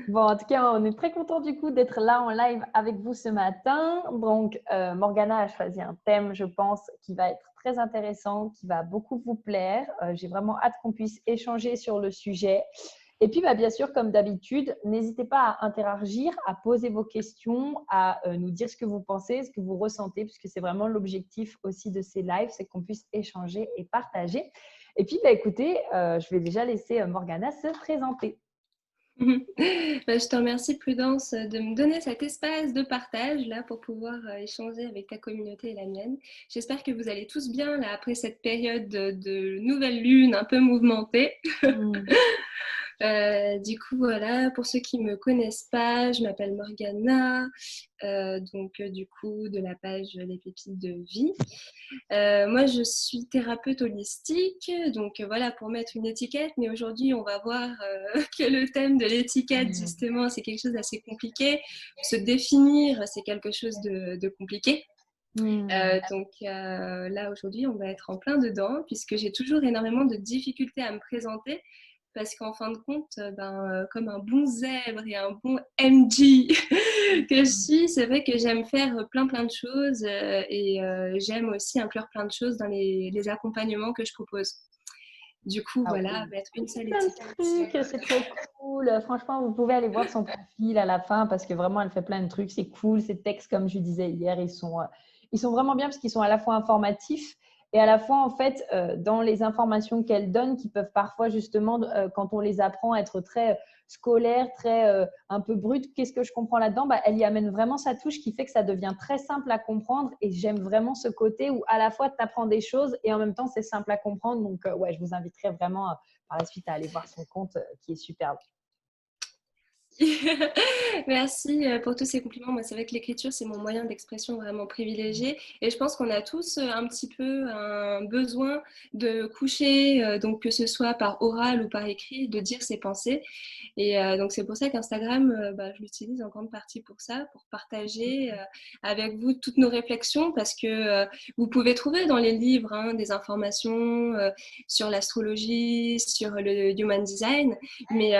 Bon, en tout cas, on est très content du coup d'être là en live avec vous ce matin. Donc, Morgana a choisi un thème, je pense, qui va être très intéressant, qui va beaucoup vous plaire. J'ai vraiment hâte qu'on puisse échanger sur le sujet. Et puis, bien sûr, comme d'habitude, n'hésitez pas à interagir, à poser vos questions, à nous dire ce que vous pensez, ce que vous ressentez, puisque c'est vraiment l'objectif aussi de ces lives, c'est qu'on puisse échanger et partager. Et puis, écoutez, je vais déjà laisser Morgana se présenter. Je te remercie, Prudence, de me donner cet espace de partage là pour pouvoir échanger avec ta communauté et la mienne. J'espère que vous allez tous bien là après cette période de nouvelle lune un peu mouvementée. Mm. Du coup, voilà, pour ceux qui ne me connaissent pas, je m'appelle Morgana, du coup, de la page Les Pépites de Vie. Moi, je suis thérapeute holistique, donc voilà, pour mettre une étiquette, mais aujourd'hui, on va voir que le thème de l'étiquette, justement, c'est quelque chose d'assez compliqué. Se définir, c'est quelque chose de compliqué. Là, aujourd'hui, on va être en plein dedans, puisque j'ai toujours énormément de difficultés à me présenter, parce qu'en fin de compte, comme un bon zèbre et un bon MG que je suis, c'est vrai que j'aime faire plein de choses j'aime aussi inclure plein de choses dans les accompagnements que je propose. Du coup, Ah voilà, oui, mettre une seule plein de étiquette. trucs, c'est trop cool. Franchement, vous pouvez aller voir son profil à la fin parce que vraiment, elle fait plein de trucs. C'est cool. Ces textes, comme je disais hier, ils sont vraiment bien parce qu'ils sont à la fois informatifs et à la fois, en fait, dans les informations qu'elle donne, qui peuvent parfois, justement, quand on les apprend, être très scolaires, très un peu brutes. Qu'est-ce que je comprends là-dedans? Elle y amène vraiment sa touche qui fait que ça devient très simple à comprendre. Et j'aime vraiment ce côté où, à la fois, tu apprends des choses et en même temps, c'est simple à comprendre. Donc, ouais, je vous inviterai vraiment par la suite à aller voir son compte qui est superbe. Merci pour tous ces compliments. Moi, c'est vrai que l'écriture, c'est mon moyen d'expression vraiment privilégié. Et je pense qu'on a tous un petit peu un besoin de coucher, donc que ce soit par oral ou par écrit, de dire ses pensées. Donc, c'est pour ça qu'Instagram, je l'utilise en grande partie pour ça, pour partager avec vous toutes nos réflexions, parce que vous pouvez trouver dans les livres des informations sur l'astrologie, sur le human design, mais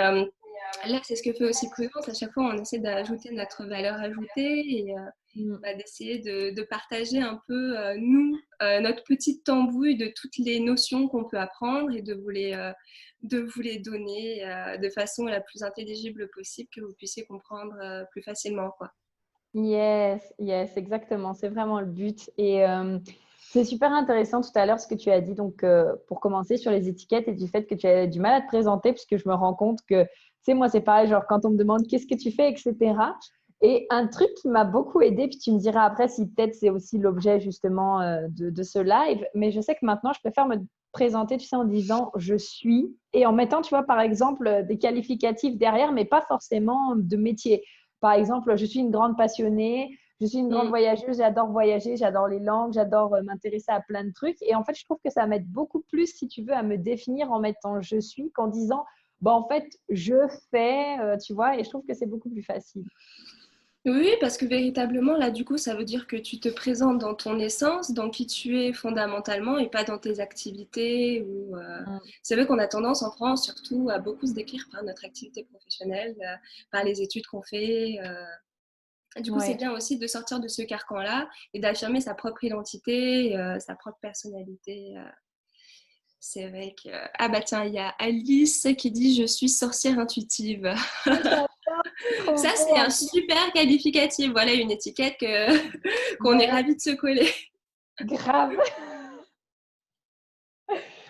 là, c'est ce que fait aussi Prudence. À chaque fois, on essaie d'ajouter notre valeur ajoutée Mm. d'essayer de partager un peu, nous, notre petite tambouille de toutes les notions qu'on peut apprendre et de vous les donner de façon la plus intelligible possible, que vous puissiez comprendre plus facilement, quoi. Yes, yes, exactement. C'est vraiment le but. Et c'est super intéressant tout à l'heure ce que tu as dit. Donc, pour commencer sur les étiquettes et du fait que tu as du mal à te présenter, puisque je me rends compte que, tu sais, moi, c'est pareil, genre quand on me demande qu'est-ce que tu fais, etc. Et un truc qui m'a beaucoup aidé, puis tu me diras après si peut-être c'est aussi l'objet justement de ce live, mais je sais que maintenant, je préfère me présenter, tu sais, en disant je suis et en mettant, tu vois, par exemple, des qualificatifs derrière, mais pas forcément de métier. Par exemple, je suis une grande passionnée, je suis une grande Mm. voyageuse, j'adore voyager, j'adore les langues, j'adore m'intéresser à plein de trucs. Et en fait, je trouve que ça m'aide beaucoup plus, si tu veux, à me définir en mettant je suis qu'en disant, en fait, je fais, tu vois, et je trouve que c'est beaucoup plus facile. Oui, parce que véritablement, là, du coup, ça veut dire que tu te présentes dans ton essence, dans qui tu es fondamentalement, et pas dans tes activités. Mm. C'est vrai qu'on a tendance en France, surtout, à beaucoup se décrire par notre activité professionnelle, par les études qu'on fait. Du coup, c'est Ouais. bien aussi de sortir de ce carcan-là et d'affirmer sa propre identité, sa propre personnalité. C'est vrai que... Ah bah tiens, il y a Alice qui dit «Je suis sorcière intuitive». Ah, j'adore, c'est trop Ça, beau c'est un en plus. super qualificatif. Voilà une étiquette qu'on est Ouais, ravis de se coller. grave.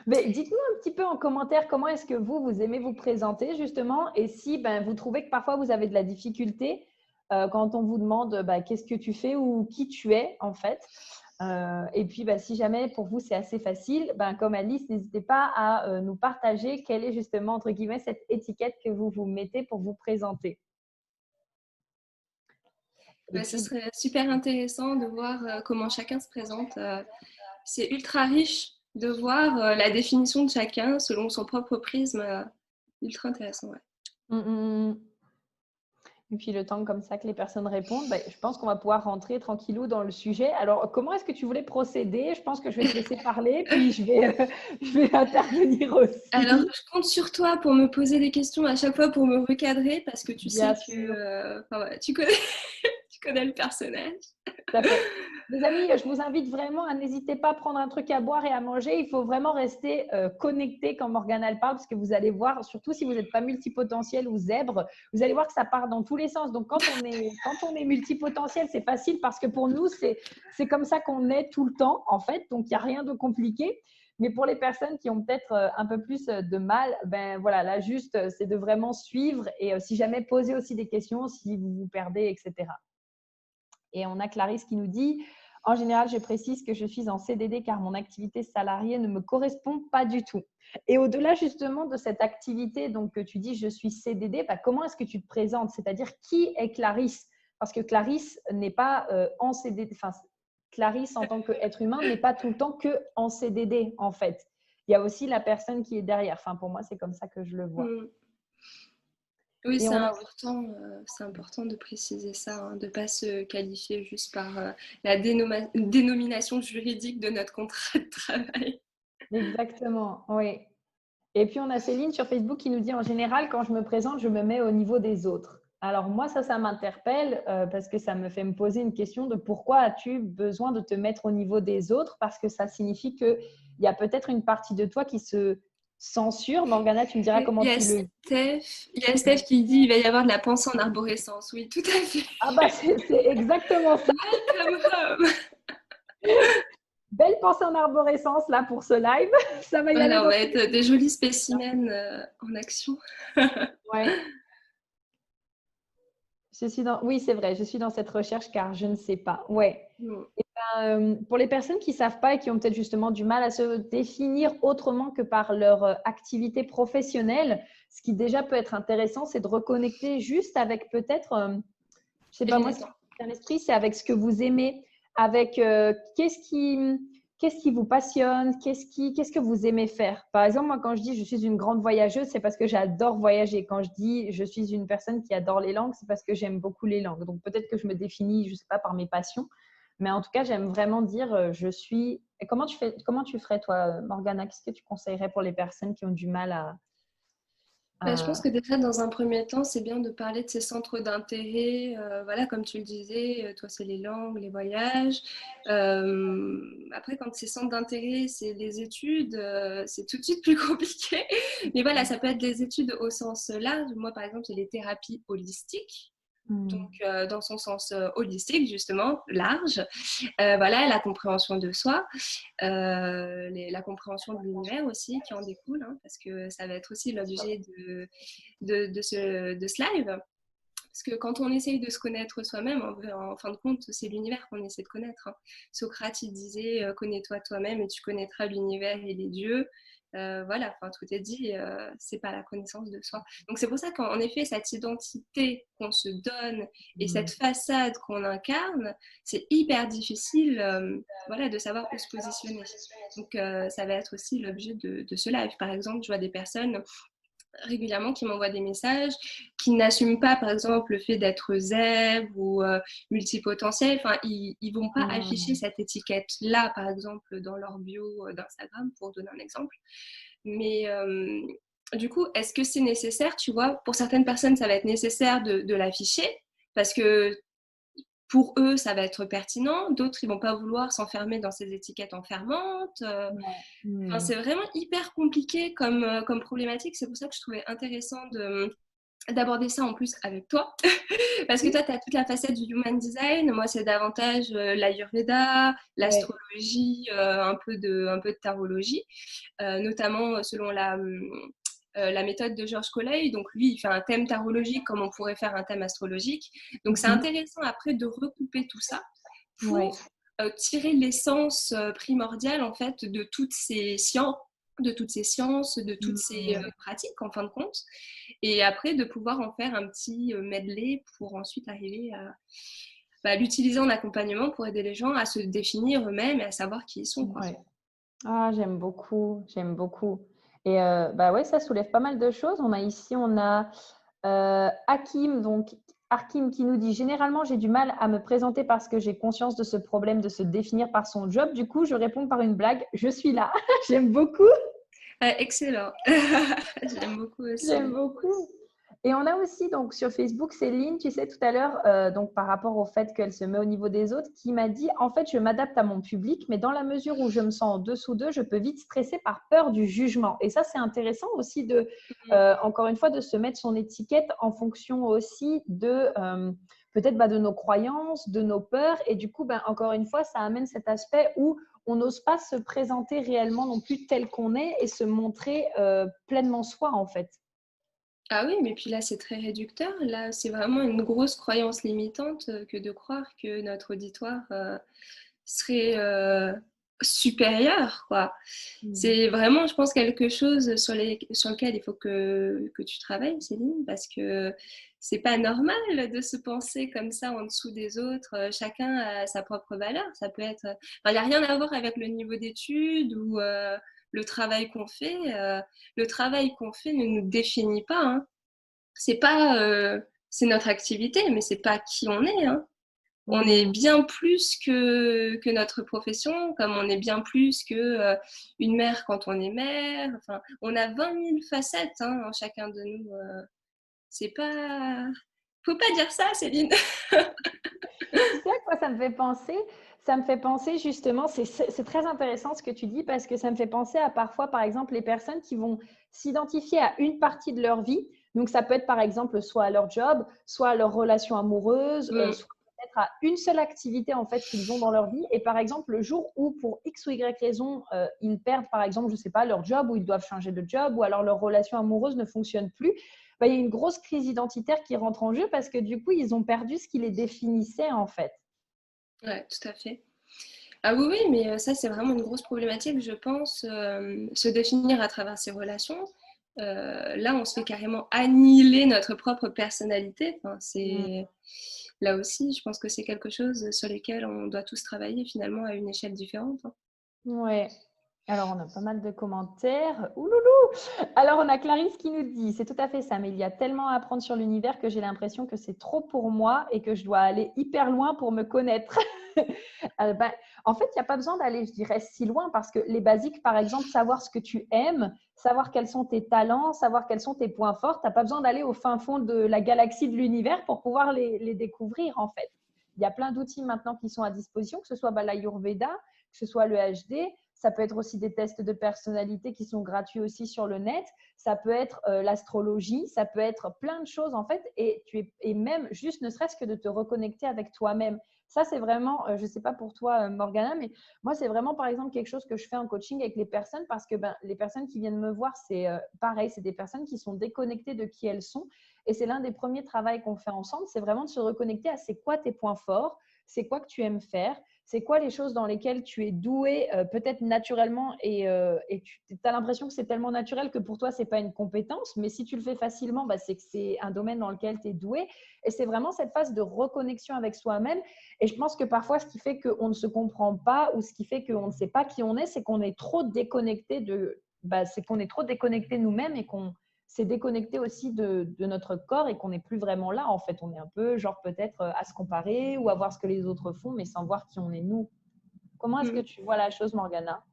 Mais dites-nous un petit peu en commentaire comment est-ce que vous aimez vous présenter justement et si vous trouvez que parfois vous avez de la difficulté quand on vous demande qu'est-ce que tu fais ou qui tu es en fait. Et puis si jamais pour vous c'est assez facile, comme Alice, n'hésitez pas à nous partager quelle est justement entre guillemets cette étiquette que vous vous mettez pour vous présenter. Et Ce puis, serait super intéressant de voir comment chacun se présente. C'est ultra riche de voir la définition de chacun selon son propre prisme. Ultra intéressant, ouais. mm, mm, mm. Et puis le temps comme ça que les personnes répondent, je pense qu'on va pouvoir rentrer tranquillou dans le sujet. Alors, comment est-ce que tu voulais procéder? Je pense que je vais te laisser parler, puis je vais intervenir Alors, aussi. je compte sur toi pour me poser des questions à chaque fois pour me recadrer parce que tu Bien sais que sûr. enfin, voilà, tu connais, tu connais le personnage. Tout à fait. Les amis, je vous invite vraiment à n'hésiter pas à prendre un truc à boire et à manger. Il faut vraiment rester connecté quand Morgane elle parle, parce que vous allez voir, surtout si vous n'êtes pas multipotentiel ou zèbre, vous allez voir que ça part dans tous les sens. Donc, quand on est multipotentiel, c'est facile parce que pour nous, c'est comme ça qu'on est tout le temps, en fait. Donc, il n'y a rien de compliqué. Mais pour les personnes qui ont peut-être un peu plus de mal, ben voilà, là, juste, c'est de vraiment suivre et si jamais poser aussi des questions, si vous vous perdez, etc. Et on a Clarisse qui nous dit, en général, je précise que je suis en CDD car mon activité salariée ne me correspond pas du tout. Et au-delà justement de cette activité, donc que tu dis je suis CDD, comment est-ce que tu te présentes? C'est-à-dire qui est Clarisse? Parce que Clarisse n'est pas en CDD, enfin Clarisse en tant qu'être humain n'est pas tout le temps que en CDD en fait. Il y a aussi la personne qui est derrière. Enfin pour moi c'est comme ça que je le vois. Mm. Oui, Et on a c'est important de préciser ça, hein, de ne pas se qualifier juste par la dénomination juridique de notre contrat de travail. exactement, oui. Et puis, on a Céline sur Facebook qui nous dit, en général, quand je me présente, je me mets au niveau des autres. Alors moi, ça m'interpelle parce que ça me fait me poser une question de pourquoi as-tu besoin de te mettre au niveau des autres? Parce que ça signifie qu'il y a peut-être une partie de toi qui se censure. Morgana, tu me diras Il comment y a tu le… Il y a Steph qui dit il va y avoir de la pensée en arborescence. Oui, tout à fait. Ah c'est exactement ça. Welcome home. Belle pensée en arborescence là pour ce live. Ça va y aller Voilà, on dans va tous les être des jolis spécimens en action. sens. Ouais. Oui, c'est vrai, je suis dans cette recherche car je ne sais pas. Ouais. Mm. Pour les personnes qui ne savent pas et qui ont peut-être justement du mal à se définir autrement que par leur activité professionnelle, ce qui déjà peut être intéressant, c'est de reconnecter juste avec peut-être, je sais pas moi, ce qui Éliminatoire. me vient à l'esprit, c'est avec ce que vous aimez, avec qu'est-ce qui vous passionne, qu'est-ce que vous aimez faire. Par exemple, moi, quand je dis je suis une grande voyageuse, c'est parce que j'adore voyager. Quand je dis je suis une personne qui adore les langues, c'est parce que j'aime beaucoup les langues. Donc peut-être que je me définis, je sais pas, par mes passions. Mais en tout cas, j'aime vraiment dire je suis. Et comment tu ferais, toi, Morgana? Qu'est-ce que tu conseillerais pour les personnes qui ont du mal Bah, je pense à… que déjà, dans un premier temps, c'est bien de parler de ces centres d'intérêt. Voilà, comme tu le disais, toi, c'est les langues, les voyages. Après, quand ces centres d'intérêt, c'est les études, c'est tout de suite plus compliqué. Mais voilà, ça peut être des études au sens large. Moi, par exemple, c'est les thérapies holistiques. Donc, dans son sens holistique, justement, large. Voilà, la compréhension de soi, la compréhension de l'univers aussi qui en découle, hein, parce que ça va être aussi l'objet de ce live. Parce que quand on essaye de se connaître soi-même, en fin de compte, c'est l'univers qu'on essaie de connaître, hein. Socrate, il disait connais-toi toi-même et tu connaîtras l'univers et les dieux. Voilà, enfin, tout est dit, c'est pas la connaissance de soi. Donc, c'est pour ça qu'en effet, cette identité qu'on se donne et cette façade qu'on incarne, c'est hyper difficile voilà, de savoir où se positionner. Donc, ça va être aussi l'objet de ce live. Par exemple, je vois des personnes régulièrement qui m'envoient des messages, qui n'assument pas, par exemple, le fait d'être zèbre ou multipotentiel. Enfin, ils vont pas afficher cette étiquette-là, par exemple, dans leur bio d'Instagram, pour donner un exemple. Mais du coup, est-ce que c'est nécessaire, tu vois? Pour certaines personnes, ça va être nécessaire de l'afficher parce que pour eux, ça va être pertinent. D'autres, ils vont pas vouloir s'enfermer dans ces étiquettes enfermantes. Enfin, c'est vraiment hyper compliqué comme problématique. C'est pour ça que je trouvais intéressant d'aborder ça en plus avec toi. Parce que toi, tu as toute la facette du human design. Moi, c'est davantage l'Ayurveda, Ouais. l'astrologie, un peu de tarologie, notamment selon la méthode de Georges Collet. Donc, lui, il fait un thème tarologique comme on pourrait faire un thème astrologique. Donc, c'est intéressant après de recouper tout ça Ouais. pour tirer l'essence primordiale, en fait, de toutes ces sciences, de toutes ces pratiques, en fin de compte. Et après, de pouvoir en faire un petit medley pour ensuite arriver à l'utiliser en accompagnement pour aider les gens à se définir eux-mêmes et à savoir qui ils sont, quoi. Ouais. Ah, j'aime beaucoup, j'aime beaucoup. Et bah ouais, ça soulève pas mal de choses. On a Hakim qui nous dit: généralement, j'ai du mal à me présenter parce que j'ai conscience de ce problème de se définir par son job. Du coup, je réponds par une blague: je suis là. J'aime beaucoup. Excellent. J'aime beaucoup J'aime aussi. beaucoup. Et on a aussi donc sur Facebook Céline, tu sais, tout à l'heure, donc par rapport au fait qu'elle se met au niveau des autres, qui m'a dit: en fait, je m'adapte à mon public, mais dans la mesure où je me sens en dessous d'eux, je peux vite stresser par peur du jugement. Et ça, c'est intéressant aussi de, encore une fois, de se mettre son étiquette en fonction aussi de peut-être de nos croyances, de nos peurs. Et du coup, encore une fois, ça amène cet aspect où on n'ose pas se présenter réellement non plus tel qu'on est et se montrer pleinement soi, en fait. Ah oui, mais puis là, c'est très réducteur. Là, c'est vraiment une grosse croyance limitante que de croire que notre auditoire serait supérieur, quoi. Mhm. C'est vraiment, je pense, quelque chose sur lequel il faut que tu travailles, Céline, parce que c'est pas normal de se penser comme ça en dessous des autres. Chacun a sa propre valeur. Ça peut être, enfin, il n'y a rien à voir avec le niveau d'études ou le travail qu'on fait. Le travail qu'on fait ne nous définit pas, hein. C'est pas, c'est notre activité, mais c'est pas qui on est, hein. On est Mhm. bien plus que notre profession, comme on est bien plus que une mère quand on est mère. Enfin, on a 20 000 facettes hein, en chacun de nous. C'est pas, faut pas dire ça, Céline. Tu sais à quoi ça me fait penser? Ça me fait penser justement, c'est très intéressant ce que tu dis parce que ça me fait penser à parfois, par exemple, les personnes qui vont s'identifier à une partie de leur vie. Donc, ça peut être par exemple soit à leur job, soit à leur relation amoureuse, Mm. soit peut-être à une seule activité en fait qu'ils ont dans leur vie. Et par exemple, le jour où pour X ou Y raison, ils perdent par exemple, je ne sais pas, leur job ou ils doivent changer de job ou alors leur relation amoureuse ne fonctionne plus, il y a une grosse crise identitaire qui rentre en jeu parce que du coup, ils ont perdu ce qui les définissait en fait. Ouais, tout à fait. Ah oui, oui, mais ça, c'est vraiment une grosse problématique, je pense, se définir à travers ses relations. Là, on se fait carrément annihiler notre propre personnalité. Enfin, Mm. c'est... Là aussi, je pense que c'est quelque chose sur lequel on doit tous travailler finalement à une échelle différente, hein. Ouais. Alors, on a pas mal de commentaires. Ouloulou! Alors, on a Clarisse qui nous dit: c'est tout à fait ça, mais il y a tellement à apprendre sur l'univers que j'ai l'impression que c'est trop pour moi et que je dois aller hyper loin pour me connaître. En fait, il n'y a pas besoin d'aller, je dirais, si loin parce que les basiques, par exemple, savoir ce que tu aimes, savoir quels sont tes talents, savoir quels sont tes points forts, tu n'as pas besoin d'aller au fin fond de la galaxie de l'univers pour pouvoir les découvrir, en fait. Il y a plein d'outils maintenant qui sont à disposition, que ce soit l'Ayurveda, que ce soit le HD. Ça peut être aussi des tests de personnalité qui sont gratuits aussi sur le net. Ça peut être l'astrologie, ça peut être plein de choses en fait. Et même juste ne serait-ce que de te reconnecter avec toi-même. Ça, c'est vraiment, je ne sais pas pour toi, Morgana, mais moi, c'est vraiment, par exemple, quelque chose que je fais en coaching avec les personnes parce que les personnes qui viennent me voir, c'est pareil, c'est des personnes qui sont déconnectées de qui elles sont. Et c'est l'un des premiers travaux qu'on fait ensemble, c'est vraiment de se reconnecter à c'est quoi tes points forts, c'est quoi que tu aimes faire, c'est quoi les choses dans lesquelles tu es doué peut-être naturellement et tu as l'impression que c'est tellement naturel que pour toi, ce n'est pas une compétence, mais si tu le fais facilement, c'est que c'est un domaine dans lequel tu es doué. Et c'est vraiment cette phase de reconnexion avec soi-même. Et je pense que parfois, ce qui fait qu'on ne se comprend pas ou ce qui fait qu'on ne sait pas qui on est, c'est qu'on est trop déconnecté c'est qu'on est trop déconnecté nous-mêmes et qu'on s'est déconnecté aussi de notre corps et qu'on n'est plus vraiment là. En fait, on est un peu genre peut-être à se comparer ou à voir ce que les autres font, mais sans voir qui on est nous. Comment est-ce que Mm. tu vois la chose, Morgana?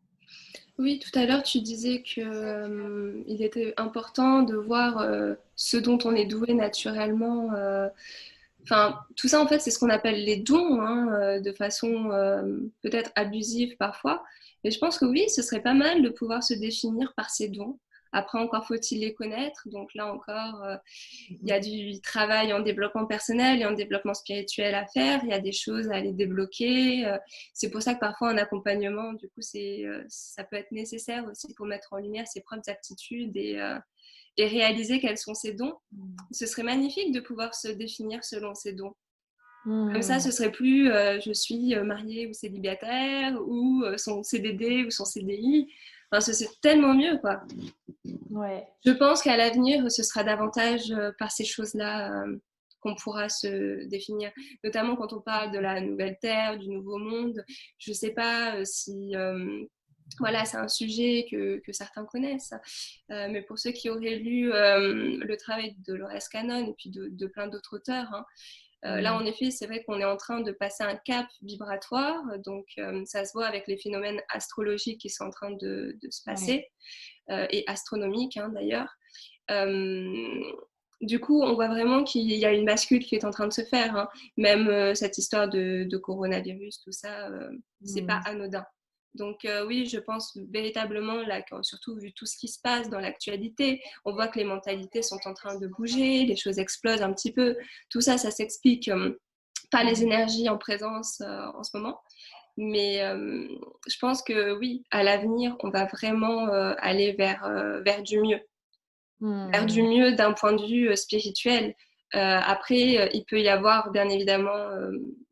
Oui, tout à l'heure, tu disais que, il était important de voir ce dont on est doué naturellement. Enfin, tout ça, en fait, c'est ce qu'on appelle les dons, hein, de façon peut-être abusive parfois. Et je pense que oui, ce serait pas mal de pouvoir se définir par ces dons. Après, encore faut-il les connaître. Donc là encore, il y a du travail en développement personnel et en développement spirituel à faire. Il y a des choses à aller débloquer. C'est pour ça que parfois un accompagnement, du coup, ça peut être nécessaire aussi pour mettre en lumière ses propres aptitudes et réaliser quels sont ses dons. Ce serait magnifique de pouvoir se définir selon ses dons. Comme ça, ce serait plus je suis mariée ou célibataire ou son CDD ou son CDI. Enfin, c'est tellement mieux, quoi. Ouais. Je pense qu'à l'avenir, ce sera davantage par ces choses-là qu'on pourra se définir. Notamment quand on parle de la nouvelle Terre, du nouveau monde. Je ne sais pas si Voilà, c'est un sujet que certains connaissent. Mais pour ceux qui auraient lu le travail de Dolores Cannon et puis de plein d'autres auteurs, hein, là, en effet, c'est vrai qu'on est en train de passer un cap vibratoire. Donc, ça se voit avec les phénomènes astrologiques qui sont en train de se passer, et astronomiques, hein, d'ailleurs. Du coup, on voit vraiment qu'il y a une bascule qui est en train de se faire, hein. Même cette histoire de coronavirus, tout ça, c'est pas anodin. Donc oui, je pense véritablement, là, surtout vu tout ce qui se passe dans l'actualité, on voit que les mentalités sont en train de bouger, les choses explosent un petit peu. Tout ça, ça s'explique par les énergies en présence en ce moment. Mais je pense que oui, à l'avenir, on va vraiment aller vers du mieux. Vers du mieux d'un point de vue spirituel. Après, il peut y avoir bien évidemment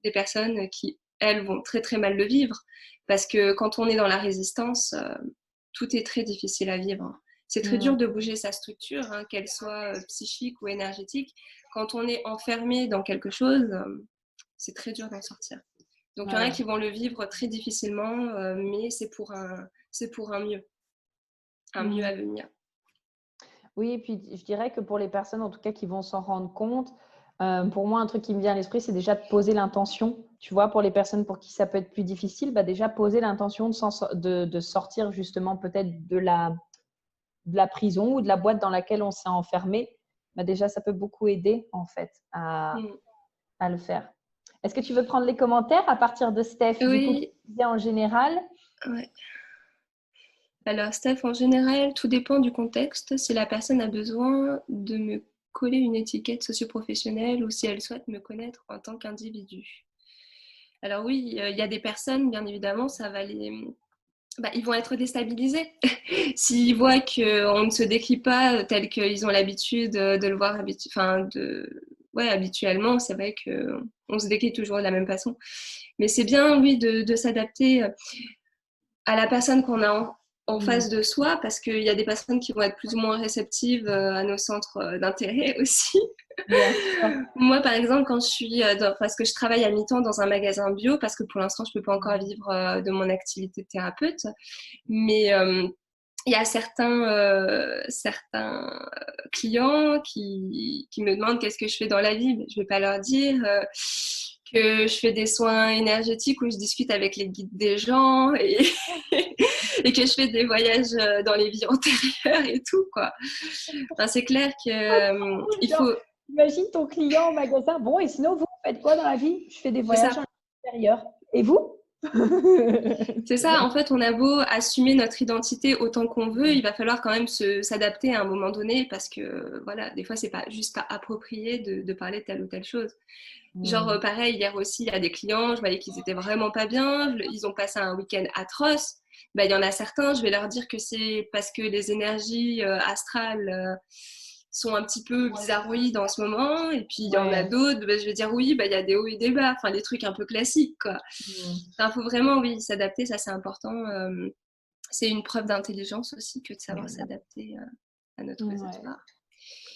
des personnes qui, elles, vont très très mal le vivre, parce que quand on est dans la résistance, tout est très difficile à vivre. C'est très dur de bouger sa structure, hein, qu'elle soit psychique ou énergétique. Quand on est enfermé dans quelque chose, c'est très dur d'en sortir. Donc il y en a qui vont le vivre très difficilement, mais c'est pour un mieux à venir. Oui, et puis je dirais que pour les personnes, en tout cas, qui vont s'en rendre compte, pour moi, un truc qui me vient à l'esprit, c'est déjà de poser l'intention. Tu vois, pour les personnes pour qui ça peut être plus difficile, bah déjà poser l'intention de sortir justement peut-être de la prison ou de la boîte dans laquelle on s'est enfermé. Bah déjà, ça peut beaucoup aider en fait à le faire. Est-ce que tu veux prendre les commentaires à partir de Steph, du coup, qui Oui, disait en général? ouais. Alors, Steph, en général, tout dépend du contexte. Si la personne a besoin de me coller une étiquette socio-professionnelle ou si elle souhaite me connaître en tant qu'individu. Alors oui, il y a des personnes, bien évidemment, ça va ils vont être déstabilisés. S'ils voient qu'on ne se décrit pas tel qu'ils ont l'habitude de le voir habituellement, c'est vrai qu'on se décrit toujours de la même façon. Mais c'est bien, oui, de s'adapter à la personne qu'on a en face de soi, parce qu'il y a des personnes qui vont être plus ou moins réceptives à nos centres d'intérêt aussi. Bien sûr. Moi, par exemple, quand je suis parce que je travaille à mi-temps dans un magasin bio, parce que pour l'instant, je ne peux pas encore vivre de mon activité de thérapeute, mais il y a certains clients qui me demandent qu'est-ce que je fais dans la vie. Mais je ne vais pas leur dire que je fais des soins énergétiques où je discute avec les guides des gens et que je fais des voyages dans les vies antérieures et tout, quoi. Enfin, c'est clair qu'il Genre, faut... imagine ton client au magasin. Bon, et sinon, vous faites quoi dans la vie? Je fais des C'est voyages ça. en extérieur. Et vous? C'est ça, en fait, on a beau assumer notre identité autant qu'on veut, il va falloir quand même s'adapter à un moment donné parce que, voilà, des fois, c'est pas juste pas approprié de parler de telle ou telle chose. Genre, pareil, hier aussi, il y a des clients, je voyais qu'ils étaient vraiment pas bien, ils ont passé un week-end atroce. Il y en a certains, je vais leur dire que c'est parce que les énergies astrales sont un petit peu bizarroïdes en ce moment. Et puis, il y en a Ouais. d'autres, je vais dire oui, il y a des hauts et des bas, enfin, des trucs un peu classiques, quoi. Il faut vraiment, oui, s'adapter, ça c'est important. C'est une preuve d'intelligence aussi que de savoir s'adapter à notre Ouais. territoire.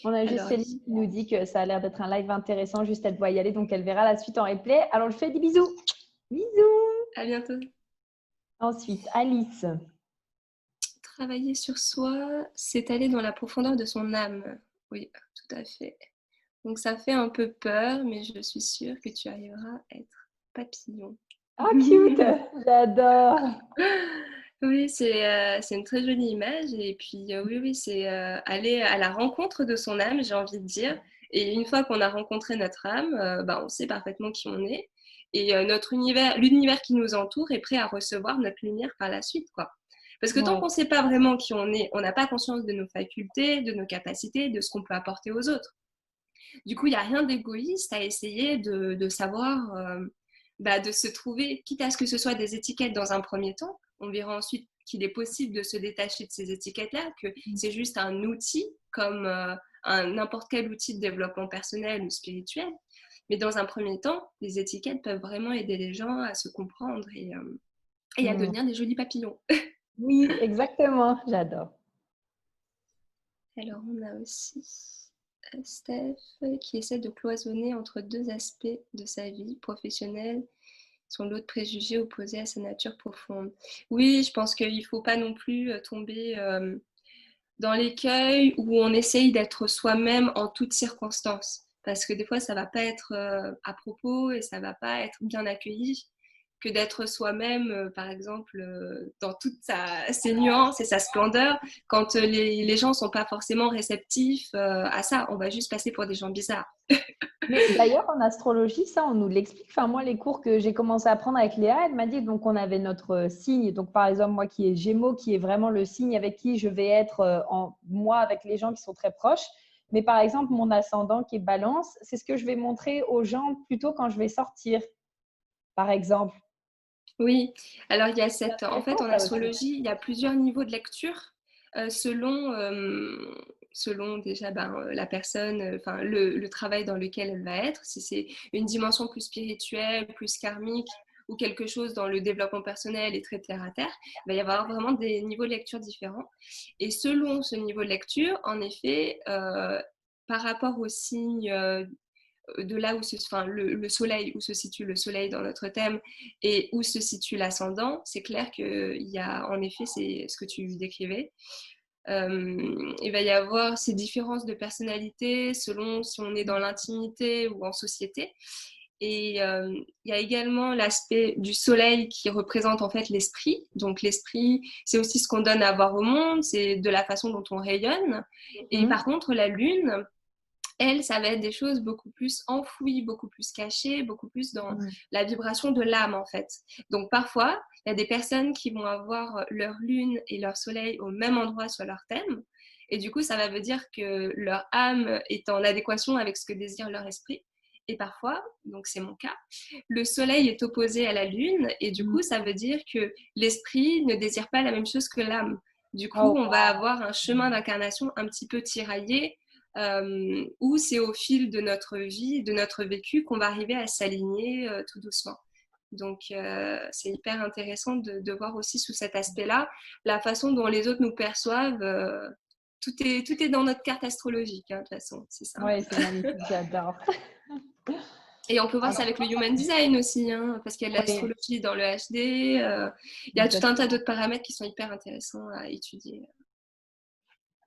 On a juste Alors, Céline qui nous dit que ça a l'air d'être un live intéressant, juste elle doit y aller, donc elle verra la suite en replay. Alors, je fais des bisous. Bisous. à bientôt. Ensuite, Alice. Travailler sur soi, c'est aller dans la profondeur de son âme. Oui, tout à fait. Donc ça fait un peu peur, mais je suis sûre que tu arriveras à être papillon. Ah, cute. J'adore. Oui, c'est une très jolie image. Et puis, oui, oui, c'est aller à la rencontre de son âme, j'ai envie de dire. Et une fois qu'on a rencontré notre âme, on sait parfaitement qui on est. Et notre univers, l'univers qui nous entoure est prêt à recevoir notre lumière par la suite, quoi. Parce que tant Ouais. qu'on ne sait pas vraiment qui on est, on n'a pas conscience de nos facultés, de nos capacités, de ce qu'on peut apporter aux autres. Du coup, il n'y a rien d'égoïste à essayer de savoir, de se trouver, quitte à ce que ce soit des étiquettes dans un premier temps. On verra ensuite qu'il est possible de se détacher de ces étiquettes-là, que c'est juste un outil comme n'importe quel outil de développement personnel ou spirituel. Mais dans un premier temps, les étiquettes peuvent vraiment aider les gens à se comprendre et à devenir des jolis papillons. Oui, exactement. J'adore. Alors, on a aussi Steph qui essaie de cloisonner entre deux aspects de sa vie professionnelle son lot de préjugés opposés à sa nature profonde. Oui, je pense qu'il ne faut pas non plus tomber dans l'écueil où on essaye d'être soi-même en toutes circonstances. Parce que des fois, ça ne va pas être à propos et ça ne va pas être bien accueilli que d'être soi-même, par exemple, dans toutes ses nuances et sa splendeur, quand les gens ne sont pas forcément réceptifs à ça. On va juste passer pour des gens bizarres. Mais d'ailleurs, en astrologie, ça, on nous l'explique. Enfin, moi, les cours que j'ai commencé à prendre avec Léa, elle m'a dit donc on avait notre signe. Donc, par exemple, moi qui est Gémeaux, qui est vraiment le signe avec qui je vais être moi avec les gens qui sont très proches. Mais par exemple, mon ascendant qui est Balance, c'est ce que je vais montrer aux gens plutôt quand je vais sortir, par exemple. Oui, alors C'est en fait, intéressant en ça aussi. astrologie, il y a plusieurs niveaux de lecture selon, selon déjà la personne, enfin le travail dans lequel elle va être, si c'est une dimension plus spirituelle, plus karmique ou quelque chose dans le développement personnel et très terre à terre, il va y avoir vraiment des niveaux de lecture différents. Et selon ce niveau de lecture, en effet, par rapport au signe de là où le soleil, où se situe le soleil dans notre thème et où se situe l'ascendant, c'est clair qu'il y a en effet, c'est ce que tu décrivais. Il va y avoir ces différences de personnalité selon si on est dans l'intimité ou en société. Et il y a également l'aspect du soleil qui représente en fait l'esprit. Donc l'esprit, c'est aussi ce qu'on donne à voir au monde, c'est de la façon dont on rayonne. Et par contre, la lune, elle, ça va être des choses beaucoup plus enfouies, beaucoup plus cachées, beaucoup plus dans la vibration de l'âme en fait. Donc parfois, il y a des personnes qui vont avoir leur lune et leur soleil au même endroit sur leur thème. Et du coup, ça va veut dire que leur âme est en adéquation avec ce que désire leur esprit. Et parfois, donc c'est mon cas, le soleil est opposé à la lune et du coup, ça veut dire que l'esprit ne désire pas la même chose que l'âme. Du coup, Oh, on va avoir un chemin d'incarnation un petit peu tiraillé où c'est au fil de notre vie, de notre vécu, qu'on va arriver à s'aligner tout doucement. Donc, c'est hyper intéressant de voir aussi sous cet aspect-là la façon dont les autres nous perçoivent. Tout est dans notre carte astrologique, hein, de toute façon, c'est ça. ouais, c'est magnifique, j'adore. Et on peut voir ça avec le human design aussi, hein, parce qu'il y a de Oui, l'astrologie dans le HD. Il y a tout un tas d'autres paramètres qui sont hyper intéressants à étudier. De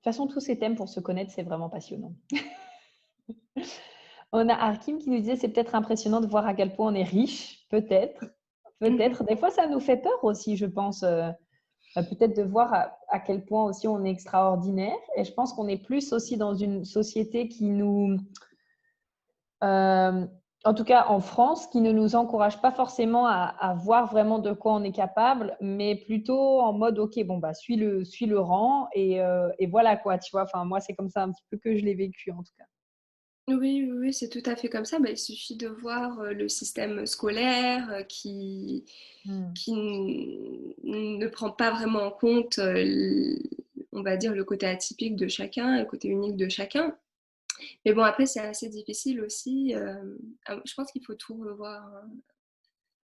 toute façon, tous ces thèmes pour se connaître, c'est vraiment passionnant. On a Arkim qui nous disait c'est peut-être impressionnant de voir à quel point on est riche, peut-être. Peut-être. Des fois, ça nous fait peur aussi, je pense. Peut-être de voir à quel point aussi on est extraordinaire. Et je pense qu'on est plus aussi dans une société qui nous, euh, en tout cas en France, qui ne nous encourage pas forcément à voir vraiment de quoi on est capable, mais plutôt en mode, OK, bon, bah, suis le rang et voilà quoi, tu vois. Enfin, moi, c'est comme ça un petit peu que je l'ai vécu, en tout cas. Oui, oui, oui, c'est tout à fait comme ça. Bah, il suffit de voir le système scolaire Hmm. qui ne prend pas vraiment en compte, on va dire, le côté atypique de chacun, le côté unique de chacun. Mais bon, après, c'est assez difficile aussi. Je pense qu'il faut tout revoir, hein.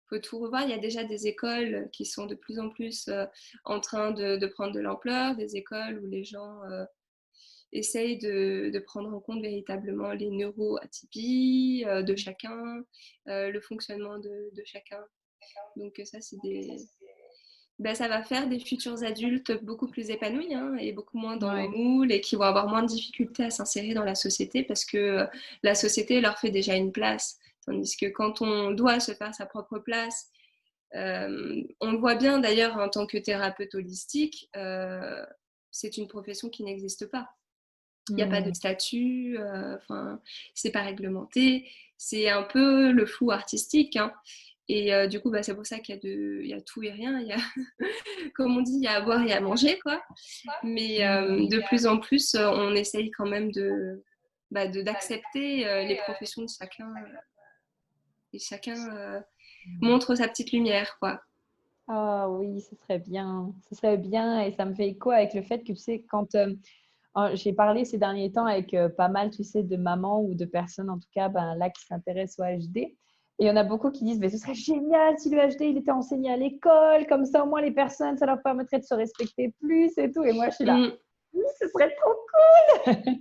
Faut tout revoir. Il y a déjà des écoles qui sont de plus en plus en train de prendre de l'ampleur, des écoles où les gens essaye de prendre en compte véritablement les neuroatypies de chacun, le fonctionnement de chacun. Donc ça, c'est des... Ben, ça va faire des futurs adultes beaucoup plus épanouis hein, et beaucoup moins dans le Ouais. moule et qui vont avoir moins de difficultés à s'insérer dans la société parce que la société leur fait déjà une place. Tandis que quand on doit se faire sa propre place, on le voit bien d'ailleurs en tant que thérapeute holistique, c'est une profession qui n'existe pas. Il n'y a pas de Hmm. statut, c'est pas réglementé. C'est un peu le flou artistique. Hein. Et du coup, bah, c'est pour ça il y a tout et rien. Il y a, comme on dit, il y a à boire et à manger, quoi. Mais Hmm. de plus en plus, on essaye quand même d'accepter les professions de chacun. Et chacun montre sa petite lumière, quoi. Ah oui, ce serait bien. Ce serait bien et ça me fait écho avec le fait que tu sais, quand j'ai parlé ces derniers temps avec pas mal, tu sais, de mamans ou de personnes en tout cas, ben, là qui s'intéressent au HD. Et il y en a beaucoup qui disent, mais ce serait génial si le HD il était enseigné à l'école, comme ça au moins les personnes, ça leur permettrait de se respecter plus et tout. Et moi je suis là, Mm. oui, ce serait trop cool.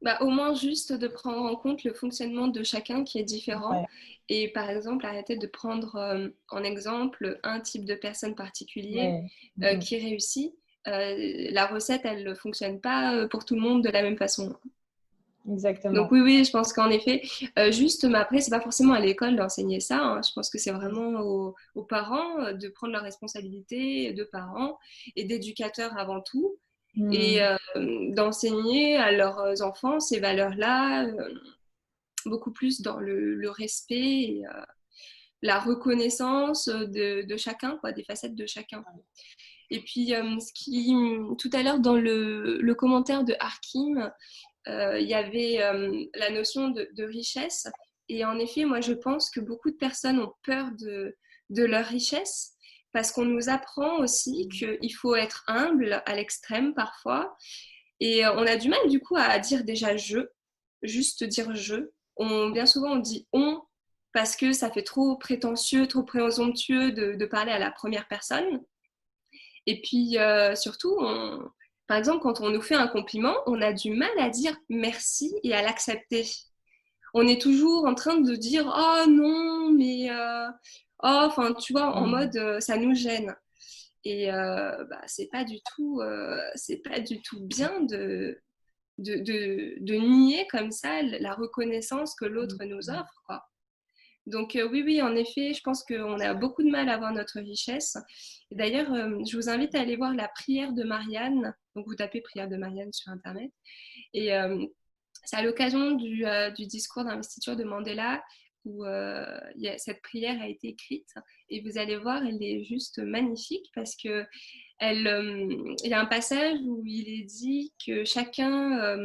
Bah, au moins juste de prendre en compte le fonctionnement de chacun qui est différent Ouais. et par exemple arrêter de prendre en exemple un type de personne particulier Ouais. Mm, qui réussit. La recette, elle ne fonctionne pas pour tout le monde de la même façon. Donc exactement. oui, oui, je pense qu'en effet, juste, mais après, c'est pas forcément à l'école d'enseigner ça, hein. Je pense que c'est Mm. vraiment aux parents de prendre leurs responsabilités de parents et d'éducateurs avant tout, et Mm. d'enseigner à leurs enfants ces valeurs-là, beaucoup plus dans le respect et la reconnaissance de chacun, quoi, des facettes de chacun. Et puis, tout à l'heure, dans le commentaire de Hakim, il y avait la notion de richesse. Et en effet, moi, je pense que beaucoup de personnes ont peur de leur richesse parce qu'on nous apprend aussi qu'il faut être humble à l'extrême parfois. Et on a du mal, du coup, à dire déjà je, juste dire je. Bien souvent, on dit on parce que ça fait trop prétentieux, trop présomptueux de parler à la première personne. Et puis, surtout, par exemple, quand on nous fait un compliment, on a du mal à dire merci et à l'accepter. On est toujours en train de dire oh non, mais oh, enfin, tu vois, en Mm. mode ça nous gêne. Et bah, c'est pas du tout bien de nier comme ça la reconnaissance que l'autre nous Mm. offre, quoi. Donc oui, oui, en effet, je pense qu'on a beaucoup de mal à voir notre richesse. Et d'ailleurs, je vous invite à aller voir la prière de Marianne. Donc vous tapez prière de Marianne sur Internet. Et c'est à l'occasion du discours d'investiture de Mandela où cette prière a été écrite. Et vous allez voir, elle est juste magnifique parce que il y a un passage où il est dit que chacun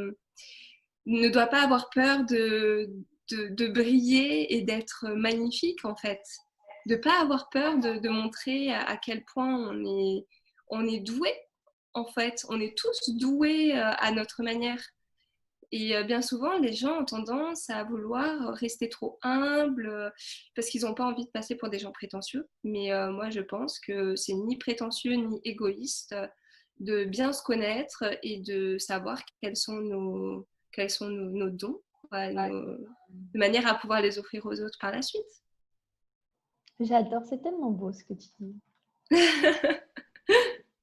ne doit pas avoir peur de briller et d'être magnifique, en fait. De ne pas avoir peur de montrer à quel point on est doué, en fait. On est tous doués à notre manière. Et bien souvent, les gens ont tendance à vouloir rester trop humbles parce qu'ils n'ont pas envie de passer pour des gens prétentieux. Mais moi, je pense que c'est ni prétentieux ni égoïste de bien se connaître et de savoir quels sont nos dons, quoi, de manière à pouvoir les offrir aux autres par la suite. J'adore, c'est tellement beau ce que tu dis.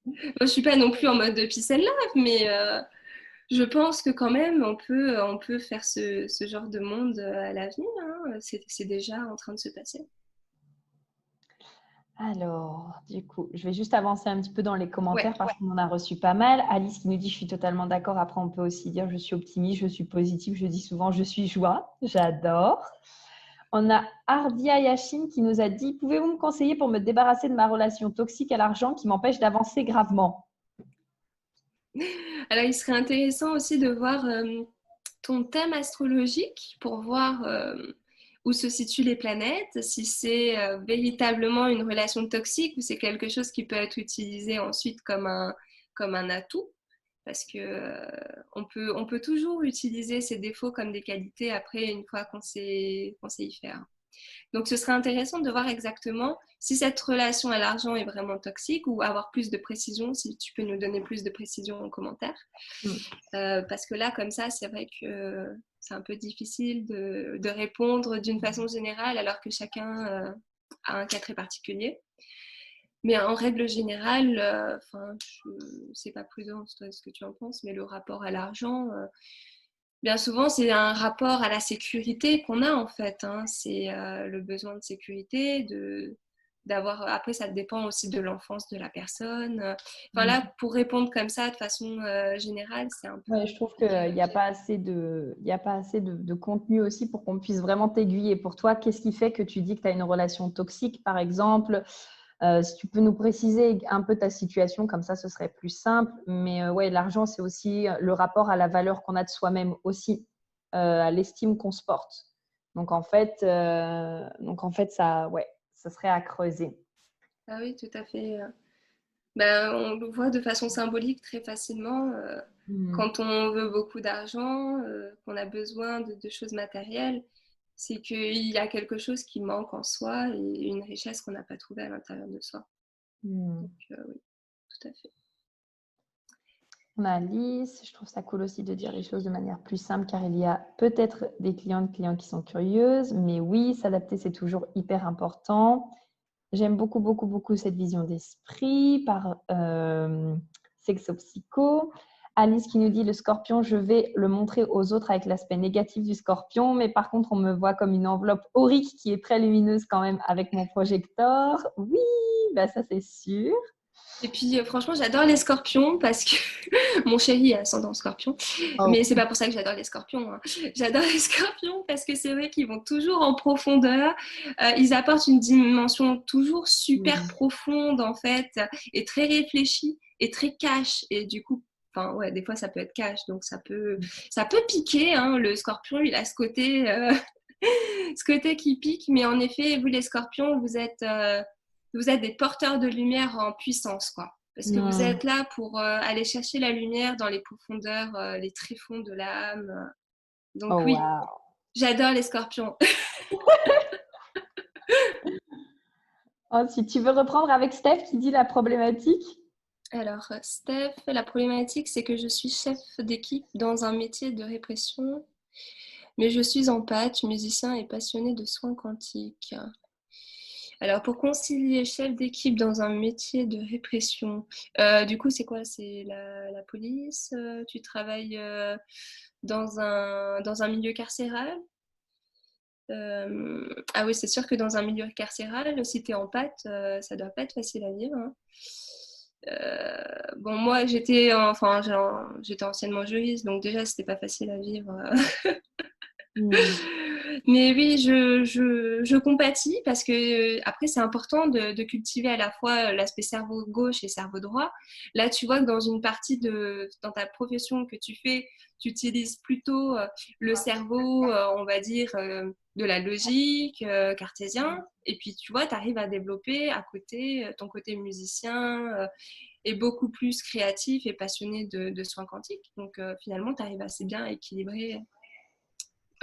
Moi, je ne suis pas non plus en mode de peace and love, mais je pense que quand même, on peut faire ce genre de monde à l'avenir, hein. C'est déjà en train de se passer. Alors, du coup, je vais juste avancer un petit peu dans les Ouais. commentaires parce qu'on en a reçu pas mal. Alice qui nous dit, je suis totalement d'accord. Après, on peut aussi dire, je suis optimiste, je suis positive. Je dis souvent, je suis joie. J'adore. On a Ardia Yashin qui nous a dit, pouvez-vous me conseiller pour me débarrasser de ma relation toxique à l'argent qui m'empêche d'avancer gravement? Alors, il serait intéressant aussi de voir ton thème astrologique pour voir où se situent les planètes, si c'est véritablement une relation toxique ou c'est quelque chose qui peut être utilisé ensuite comme un atout. Parce que on peut toujours utiliser ses défauts comme des qualités après, une fois qu'on sait y faire. Donc, ce serait intéressant de voir exactement si cette relation à l'argent est vraiment toxique ou avoir plus de précision, si tu peux nous donner plus de précision en commentaire. Mm. Parce que là, comme ça, c'est vrai que c'est un peu difficile de répondre d'une façon générale alors que chacun a un cas très particulier. Mais en règle générale, c'est pas prudent, toi, ce que tu en penses, mais le rapport à l'argent, bien souvent, c'est un rapport à la sécurité qu'on a en fait, hein. C'est le besoin de sécurité, d'avoir. Après, ça dépend aussi de l'enfance de la personne. Enfin Mm. là, pour répondre comme ça de façon générale, c'est un peu Ouais, je trouve compliqué. qu'il n'y a pas assez il y a pas assez de contenu aussi pour qu'on puisse vraiment t'aiguiller. Pour toi, qu'est-ce qui fait que tu dis que tu as une relation toxique, par exemple? Si tu peux nous préciser un peu ta situation, comme ça, ce serait plus simple. Mais ouais, l'argent, c'est aussi le rapport à la valeur qu'on a de soi-même aussi, à l'estime qu'on se porte. Donc en fait, ça, ouais, ça serait à creuser. Ah oui, tout à fait. Ben, on le voit de façon symbolique très facilement Mm. quand on veut beaucoup d'argent, qu'on a besoin de choses matérielles, c'est qu'il y a quelque chose qui manque en soi et une richesse qu'on n'a pas trouvée à l'intérieur de soi. Mm. Donc, oui, tout à fait. On a Alice. Je trouve ça cool aussi de dire les choses de manière plus simple car il y a peut-être des clients qui sont curieuses. Mais oui, s'adapter, c'est toujours hyper important. J'aime beaucoup, beaucoup, beaucoup cette vision d'esprit par Sexopsycho. Alice qui nous dit le scorpion, je vais le montrer aux autres avec l'aspect négatif du scorpion, mais par contre, on me voit comme une enveloppe aurique qui est très lumineuse quand même avec mon projecteur. Oui, bah ça c'est sûr. Et puis, franchement, j'adore les scorpions parce que mon chéri est ascendant scorpion. Oh. Mais c'est pas pour ça que j'adore les scorpions, hein. J'adore les scorpions parce que c'est vrai qu'ils vont toujours en profondeur. Ils apportent une dimension toujours super profonde, en fait, et très réfléchie et très cash. Et du coup, enfin, ouais, des fois, ça peut être cash. Donc, ça peut piquer, hein. Le scorpion, il a ce côté qui pique. Mais en effet, vous, les scorpions, vous êtes des porteurs de lumière en puissance, quoi. Parce que vous êtes là pour aller chercher la lumière dans les profondeurs, les tréfonds de l'âme. Donc Oh, oui, wow. j'adore les scorpions. Oh, si tu veux reprendre avec Steph qui dit la problématique. Alors, Steph, la problématique, c'est que je suis chef d'équipe dans un métier de répression, mais je suis empathe, musicien et passionné de soins quantiques. Alors, pour concilier chef d'équipe dans un métier de répression, du coup, c'est quoi? C'est la police? Tu travailles dans un milieu carcéral? Ah oui, c'est sûr que dans un milieu carcéral, si tu es en pâte, ça doit pas être facile à vivre, hein. Bon, moi, j'étais anciennement juriste, donc déjà, c'était pas facile à vivre. Mais oui, je compatis parce que après, c'est important de cultiver à la fois l'aspect cerveau gauche et cerveau droit. Là, tu vois que dans ta profession que tu fais, tu utilises plutôt le cerveau, on va dire, de la logique, cartésien. Et puis, tu vois, tu arrives à développer à côté ton côté musicien et beaucoup plus créatif et passionné de soins quantiques. Donc, finalement, tu arrives assez bien à équilibrer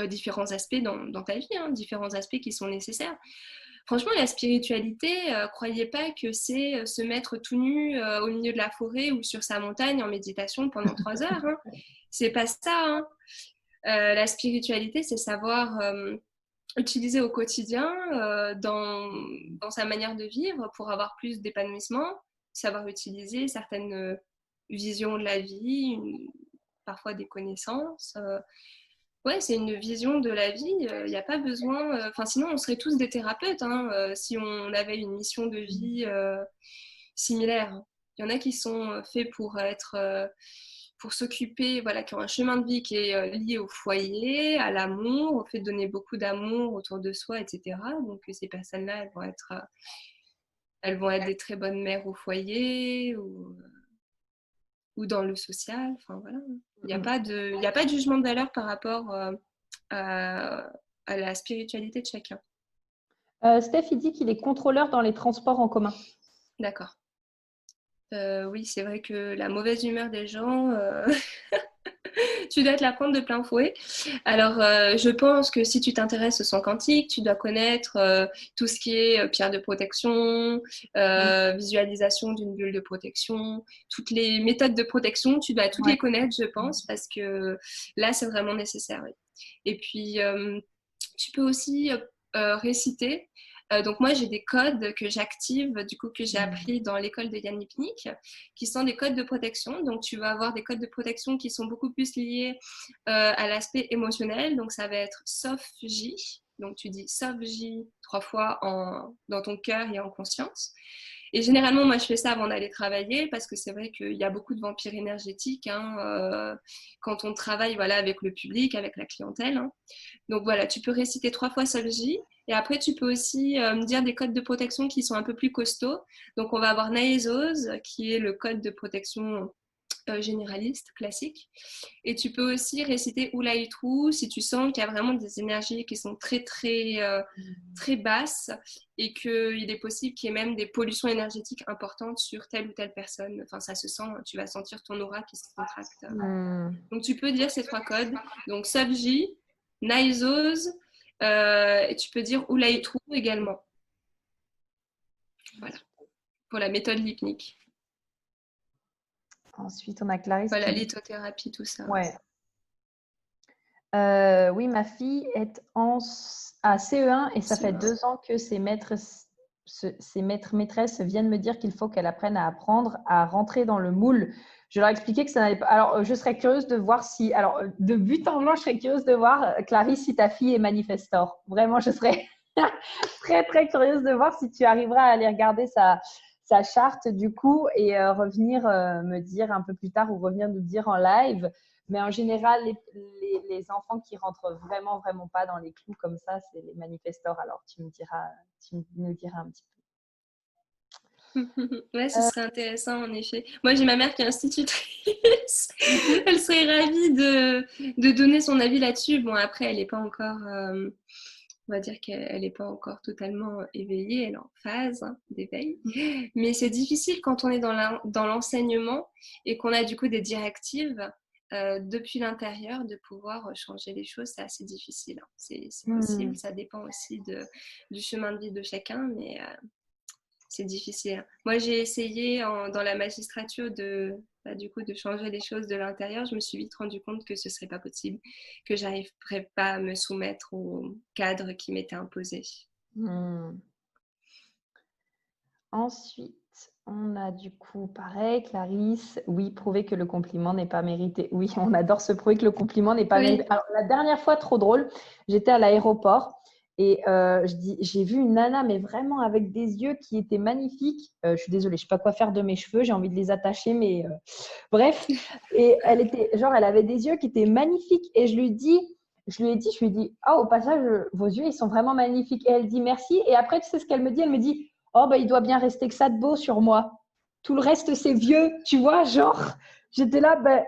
différents aspects dans ta vie, hein, différents aspects qui sont nécessaires. Franchement, la spiritualité, croyez pas que c'est se mettre tout nu au milieu de la forêt ou sur sa montagne en méditation pendant 3 heures, hein. C'est pas ça, hein. La spiritualité, c'est savoir utiliser au quotidien dans sa manière de vivre pour avoir plus d'épanouissement, savoir utiliser certaines visions de la vie, parfois des connaissances. Ouais, c'est une vision de la vie. Il n'y a pas besoin. Enfin, sinon, on serait tous des thérapeutes, hein, si on avait une mission de vie similaire. Il y en a qui sont faits pour s'occuper, voilà, qui ont un chemin de vie qui est lié au foyer, à l'amour, au fait de donner beaucoup d'amour autour de soi, etc. Donc, ces personnes-là, elles vont être des très bonnes mères au foyer ou dans le social. Enfin, voilà. Il n'y a pas de jugement de valeur par rapport à, à la spiritualité de chacun. Steph, il dit qu'il est contrôleur dans les transports en commun. D'accord. Oui, c'est vrai que la mauvaise humeur des gens, tu dois te la prendre de plein fouet. Alors, je pense que si tu t'intéresses au soin quantique, tu dois connaître tout ce qui est pierre de protection, visualisation d'une bulle de protection, toutes les méthodes de protection, tu dois toutes les connaître, je pense, parce que là, c'est vraiment nécessaire. Oui. Et puis, tu peux aussi réciter. Donc moi, j'ai des codes que j'active, du coup, que j'ai appris dans l'école de Yann Lipnik, qui sont des codes de protection. Donc tu vas avoir des codes de protection qui sont beaucoup plus liés à l'aspect émotionnel. Donc ça va être SOF-J. Donc tu dis SOF-J 3 fois dans ton cœur et en conscience. Et généralement, moi, je fais ça avant d'aller travailler parce que c'est vrai qu'il y a beaucoup de vampires énergétiques, hein, quand on travaille, voilà, avec le public, avec la clientèle, hein. Donc voilà, tu peux réciter 3 fois Sol-J. Et après, tu peux aussi me dire des codes de protection qui sont un peu plus costauds. Donc on va avoir Naezose, qui est le code de protection généraliste, classique. Et tu peux aussi réciter Oulaïtrou si tu sens qu'il y a vraiment des énergies qui sont très basses et qu'il est possible qu'il y ait même des pollutions énergétiques importantes sur telle ou telle personne. Enfin, ça se sent, tu vas sentir ton aura qui se contracte. Donc, tu peux dire ces 3 codes. Donc, Subji, Naizose, et tu peux dire Oulaïtrou également. Voilà, pour la méthode Lipnik. Ensuite, on a Clarisse Voilà, qui dit… lithothérapie, tout ça. Ouais. Oui, ma fille est à CE1 et ça fait 2 ans que ses maîtresses viennent me dire qu'il faut qu'elle apprenne à apprendre à rentrer dans le moule. Je leur ai expliqué que ça n'allait pas. Alors, je serais curieuse de voir si… Alors, de but en blanc, je serais curieuse de voir, Clarisse, si ta fille est manifestor. Vraiment, je serais très, très curieuse de voir si tu arriveras à aller regarder sa charte, du coup, et revenir me dire un peu plus tard ou revenir nous dire en live. Mais en général, les enfants qui rentrent vraiment, vraiment pas dans les clous comme ça, c'est les manifestors. Alors, tu nous diras un petit Ouais, ce serait intéressant en effet. Moi, j'ai ma mère qui est institutrice. peu. Elle serait ravie de donner son avis là-dessus. Bon, après, elle n'est pas encore, on va dire qu'elle n'est pas encore totalement éveillée, elle est en phase d'éveil. Mais c'est difficile quand on est dans l'enseignement et qu'on a du coup des directives depuis l'intérieur de pouvoir changer les choses. C'est assez difficile. C'est possible, ça dépend aussi du chemin de vie de chacun, mais c'est difficile. Moi, j'ai essayé dans la magistrature du coup, de changer les choses de l'intérieur. Je me suis vite rendu compte que ce serait pas possible, que j'arriverais pas à me soumettre au cadre qui m'était imposé. Ensuite, on a du coup, pareil, Clarisse. Oui, prouver que le compliment n'est pas mérité. Oui, on adore se prouver que le compliment n'est pas Oui. mérité. Alors, la dernière fois, trop drôle, j'étais à l'aéroport et j'ai vu une nana, mais vraiment avec des yeux qui étaient magnifiques. Je suis désolée, je ne sais pas quoi faire de mes cheveux, j'ai envie de les attacher, mais bref. Et elle avait des yeux qui étaient magnifiques. Et je lui ai dit, oh, au passage, vos yeux, ils sont vraiment magnifiques. Et elle dit merci. Et après, tu sais ce qu'elle me dit? Elle me dit, oh, bah, il doit bien rester que ça de beau sur moi. Tout le reste, c'est vieux, tu vois, genre, j'étais là, ben,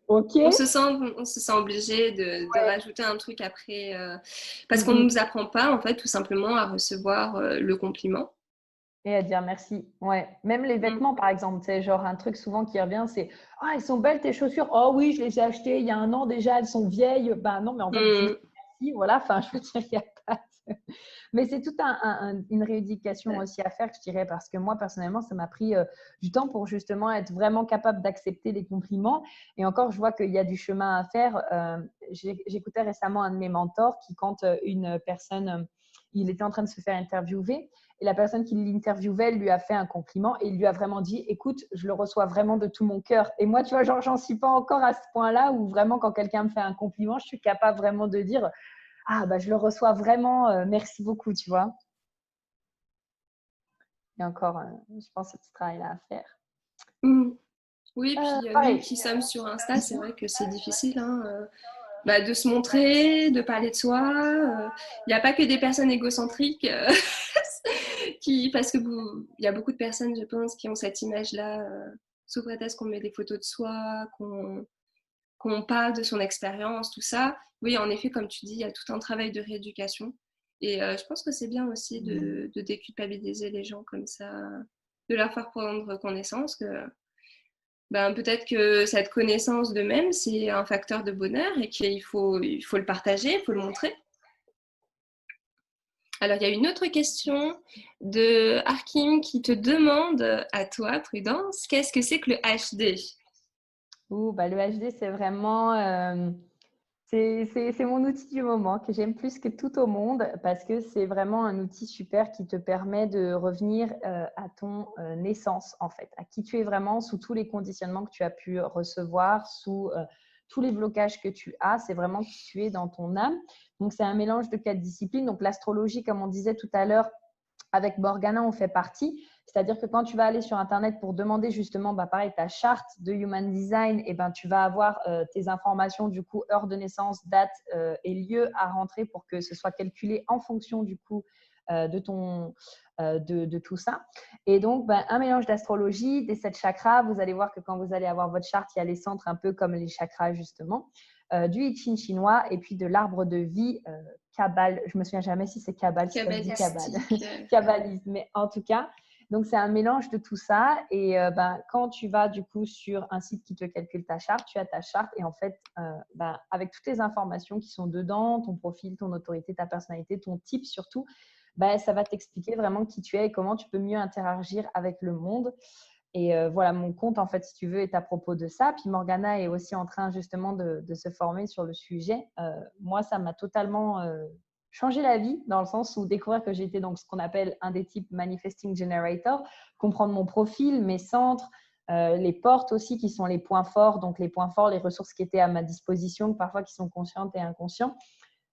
ok. On se sent obligé de rajouter un truc après, parce qu'on ne Mm-hmm. nous apprend pas, en fait, tout simplement à recevoir le compliment. Et à dire merci. Ouais. Même les vêtements, par exemple, tu sais, genre un truc souvent qui revient, c'est ah, elles sont belles tes chaussures. Oh oui, je les ai achetées il y a un an déjà, elles sont vieilles. Ben non, mais en fait, juste merci. Voilà, enfin, je veux dire, il n'y a pas. Mais c'est toute une rééducation aussi à faire, je dirais, parce que moi, personnellement, ça m'a pris du temps pour justement être vraiment capable d'accepter les compliments. Et encore, je vois qu'il y a du chemin à faire. J'écoutais récemment un de mes mentors qui, quand une personne, il était en train de se faire interviewer, et la personne qui l'interviewait lui a fait un compliment et il lui a vraiment dit, écoute, je le reçois vraiment de tout mon cœur. Et moi, tu vois, genre, j'en suis pas encore à ce point-là où vraiment, quand quelqu'un me fait un compliment, je suis capable vraiment de dire, ah, bah, je le reçois vraiment, merci beaucoup, tu vois. Il y a encore, je pense, ce petit travail-là à faire. Oui, puis nous Pareil. qui sommes sur Insta, c'est vrai que c'est difficile de se montrer, de parler de soi. Il n'y a pas que des personnes égocentriques parce que il y a beaucoup de personnes, je pense, qui ont cette image-là, sous prétexte qu'on met des photos de soi, qu'on parle de son expérience, tout ça. Oui, en effet, comme tu dis, il y a tout un travail de rééducation. Et je pense que c'est bien aussi de déculpabiliser les gens comme ça, de leur faire prendre connaissance que peut-être que cette connaissance d'eux-mêmes, c'est un facteur de bonheur et qu'il faut le partager, il faut le montrer. Alors, il y a une autre question de Arkim qui te demande à toi, Prudence, qu'est-ce que c'est que le HD? Bah, le HD, c'est vraiment… c'est mon outil du moment que j'aime plus que tout au monde parce que c'est vraiment un outil super qui te permet de revenir à ton naissance, en fait, à qui tu es vraiment sous tous les conditionnements que tu as pu recevoir, sous tous les blocages que tu as. C'est vraiment qui tu es dans ton âme. Donc, c'est un mélange de 4 disciplines. Donc, l'astrologie, comme on disait tout à l'heure, avec Morgana, on fait partie. C'est-à-dire que quand tu vas aller sur Internet pour demander justement, pareil, ta charte de Human Design, et tu vas avoir tes informations, du coup, heure de naissance, date et lieu à rentrer pour que ce soit calculé en fonction, du coup, de tout ça. Et donc, un mélange d'astrologie, des 7 chakras. Vous allez voir que quand vous allez avoir votre charte, il y a les centres un peu comme les chakras, justement. Du I Ching chinois et puis de l'arbre de vie Kabbale. Je me souviens jamais si c'est Kabbale, si ça se dit Kabbale. Kabbalisme, mais en tout cas, donc c'est un mélange de tout ça. Et quand tu vas du coup sur un site qui te calcule ta charte, tu as ta charte et en fait, avec toutes les informations qui sont dedans, ton profil, ton autorité, ta personnalité, ton type surtout, ça va t'expliquer vraiment qui tu es et comment tu peux mieux interagir avec le monde. Et voilà, mon compte, en fait, si tu veux, est à propos de ça. Puis Morgana est aussi en train justement de se former sur le sujet. Moi, ça m'a totalement changé la vie dans le sens où découvrir que j'étais donc ce qu'on appelle un des types Manifesting Generator, comprendre mon profil, mes centres, les portes aussi qui sont les points forts, donc les points forts, les ressources qui étaient à ma disposition, parfois qui sont conscientes et inconscientes.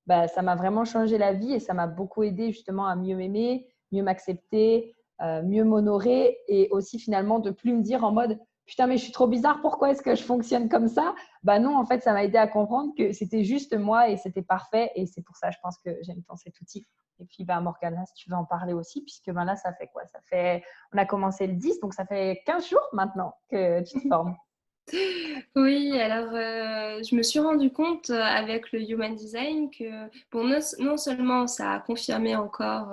Bah, ça m'a vraiment changé la vie et ça m'a beaucoup aidé justement à mieux m'aimer, mieux m'accepter, mieux m'honorer et aussi finalement de plus me dire en mode putain mais je suis trop bizarre, pourquoi est-ce que je fonctionne comme ça? Bah non, en fait ça m'a aidé à comprendre que c'était juste moi et c'était parfait et c'est pour ça je pense que j'aime tant cet outil. Et puis bah Morgana, si tu veux en parler aussi, puisque ben là ça fait quoi? On a commencé le 10, donc ça fait 15 jours maintenant que tu te formes. Oui, alors je me suis rendu compte avec le Human Design que bon, non seulement ça a confirmé encore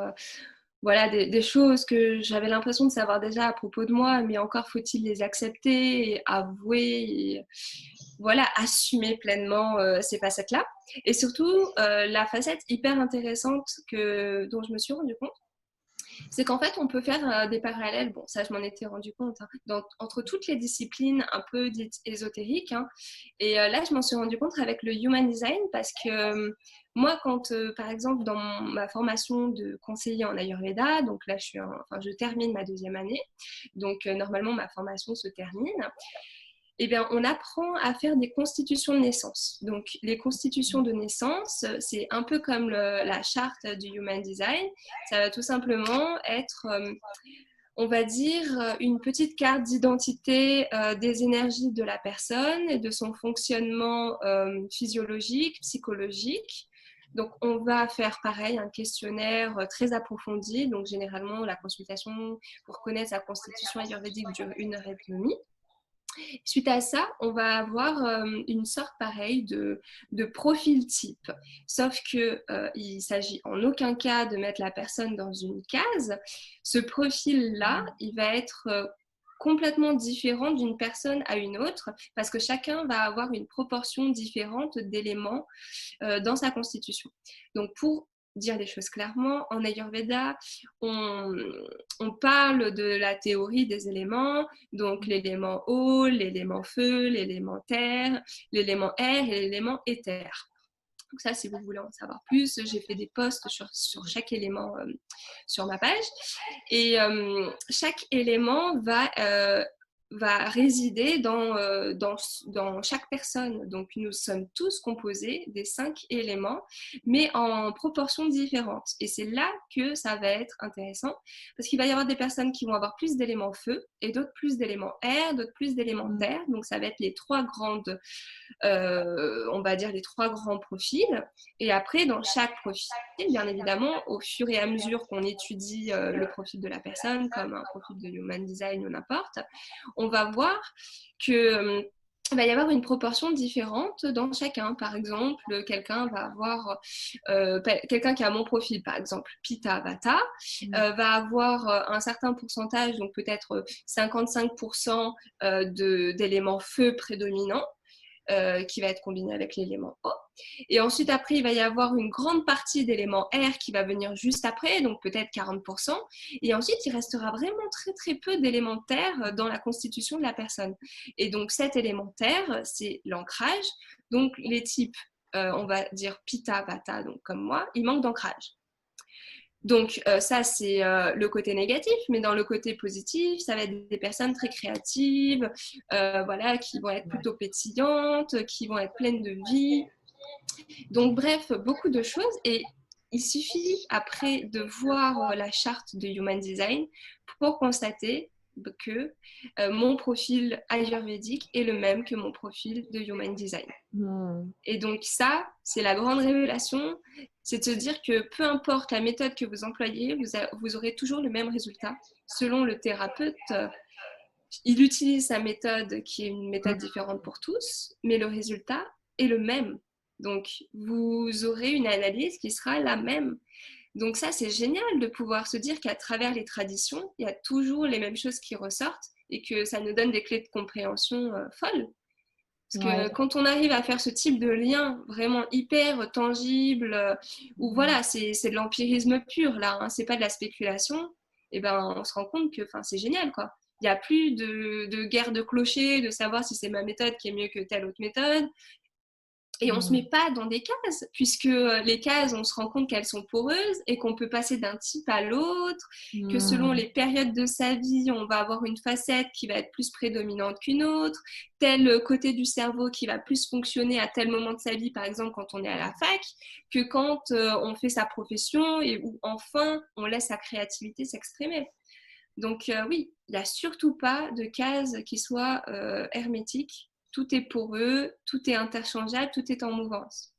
voilà, des choses que j'avais l'impression de savoir déjà à propos de moi, mais encore faut-il les accepter et avouer et voilà, assumer pleinement ces facettes-là. Et surtout, la facette hyper intéressante dont je me suis rendu compte, c'est qu'en fait, on peut faire des parallèles, bon, ça je m'en étais rendu compte, hein, entre toutes les disciplines un peu dites ésotériques. Hein, et là, je m'en suis rendu compte avec le Human Design parce que moi, quand, par exemple, dans ma formation de conseiller en Ayurveda, donc là, je termine ma 2e année, donc normalement, ma formation se termine. Eh bien, on apprend à faire des constitutions de naissance. Donc, les constitutions de naissance, c'est un peu comme la charte du Human Design. Ça va tout simplement être, on va dire, une petite carte d'identité des énergies de la personne et de son fonctionnement physiologique, psychologique. Donc, on va faire pareil, un questionnaire très approfondi. Donc, généralement, la consultation pour connaître sa constitution ayurvédique dure 1 heure et demie. Suite à ça, on va avoir une sorte pareille de profil type. Sauf qu'il ne s'agit en aucun cas de mettre la personne dans une case. Ce profil-là, il va être complètement différent d'une personne à une autre parce que chacun va avoir une proportion différente d'éléments dans sa constitution. Donc, pour dire les choses clairement, en Ayurveda, on parle de la théorie des éléments, donc l'élément eau, l'élément feu, l'élément terre, l'élément air et l'élément éther. Donc ça, si vous voulez en savoir plus, j'ai fait des posts sur chaque élément sur ma page. Et chaque élément va résider dans chaque personne. Donc, nous sommes tous composés des 5 éléments, mais en proportions différentes. Et c'est là que ça va être intéressant, parce qu'il va y avoir des personnes qui vont avoir plus d'éléments feu, et d'autres plus d'éléments air, d'autres plus d'éléments terre. Donc, ça va être les 3 grandes, on va dire les 3 grands profils. Et après, dans chaque profil, bien évidemment, au fur et à mesure qu'on étudie le profil de la personne, comme un profil de Human Design ou n'importe, on va voir que il va y avoir une proportion différente dans chacun. Par exemple, quelqu'un va avoir, quelqu'un qui a mon profil, par exemple, Pitta Vata, va avoir un certain pourcentage, donc peut-être 55% d'éléments feu prédominants. Qui va être combiné avec l'élément eau. Et ensuite, après, il va y avoir une grande partie d'éléments air qui va venir juste après, donc peut-être 40%. Et ensuite, il restera vraiment très, très peu d'éléments terre dans la constitution de la personne. Et donc, cet élément terre, c'est l'ancrage. Donc, les types, on va dire Pitta, Vata, donc comme moi, il manque d'ancrage. Donc ça, c'est le côté négatif, mais dans le côté positif, ça va être des personnes très créatives, voilà, qui vont être plutôt pétillantes, qui vont être pleines de vie. Donc bref, beaucoup de choses. Et il suffit après de voir la charte de Human Design pour constater que mon profil ayurvédique est le même que mon profil de Human Design. Et donc ça, c'est la grande révélation, c'est de se dire que peu importe la méthode que vous employez, vous aurez toujours le même résultat. Selon le thérapeute, il utilise sa méthode qui est une méthode différente pour tous, mais le résultat est le même. Donc vous aurez une analyse qui sera la même. Donc ça, c'est génial de pouvoir se dire qu'à travers les traditions, il y a toujours les mêmes choses qui ressortent et que ça nous donne des clés de compréhension folles. Parce que quand on arrive à faire ce type de lien vraiment hyper tangible, où voilà, c'est de l'empirisme pur là, hein, c'est pas de la spéculation, et ben on se rend compte que c'est génial quoi. Il n'y a plus de guerre de clochers, de savoir si c'est ma méthode qui est mieux que telle autre méthode. Et on ne se met pas dans des cases, puisque les cases, on se rend compte qu'elles sont poreuses et qu'on peut passer d'un type à l'autre, que selon les périodes de sa vie, on va avoir une facette qui va être plus prédominante qu'une autre, tel côté du cerveau qui va plus fonctionner à tel moment de sa vie, par exemple quand on est à la fac, que quand on fait sa profession et où enfin on laisse sa créativité s'exprimer. Donc oui, il n'y a surtout pas de cases qui soient hermétiques. Tout est poreux, tout est interchangeable, tout est en mouvance.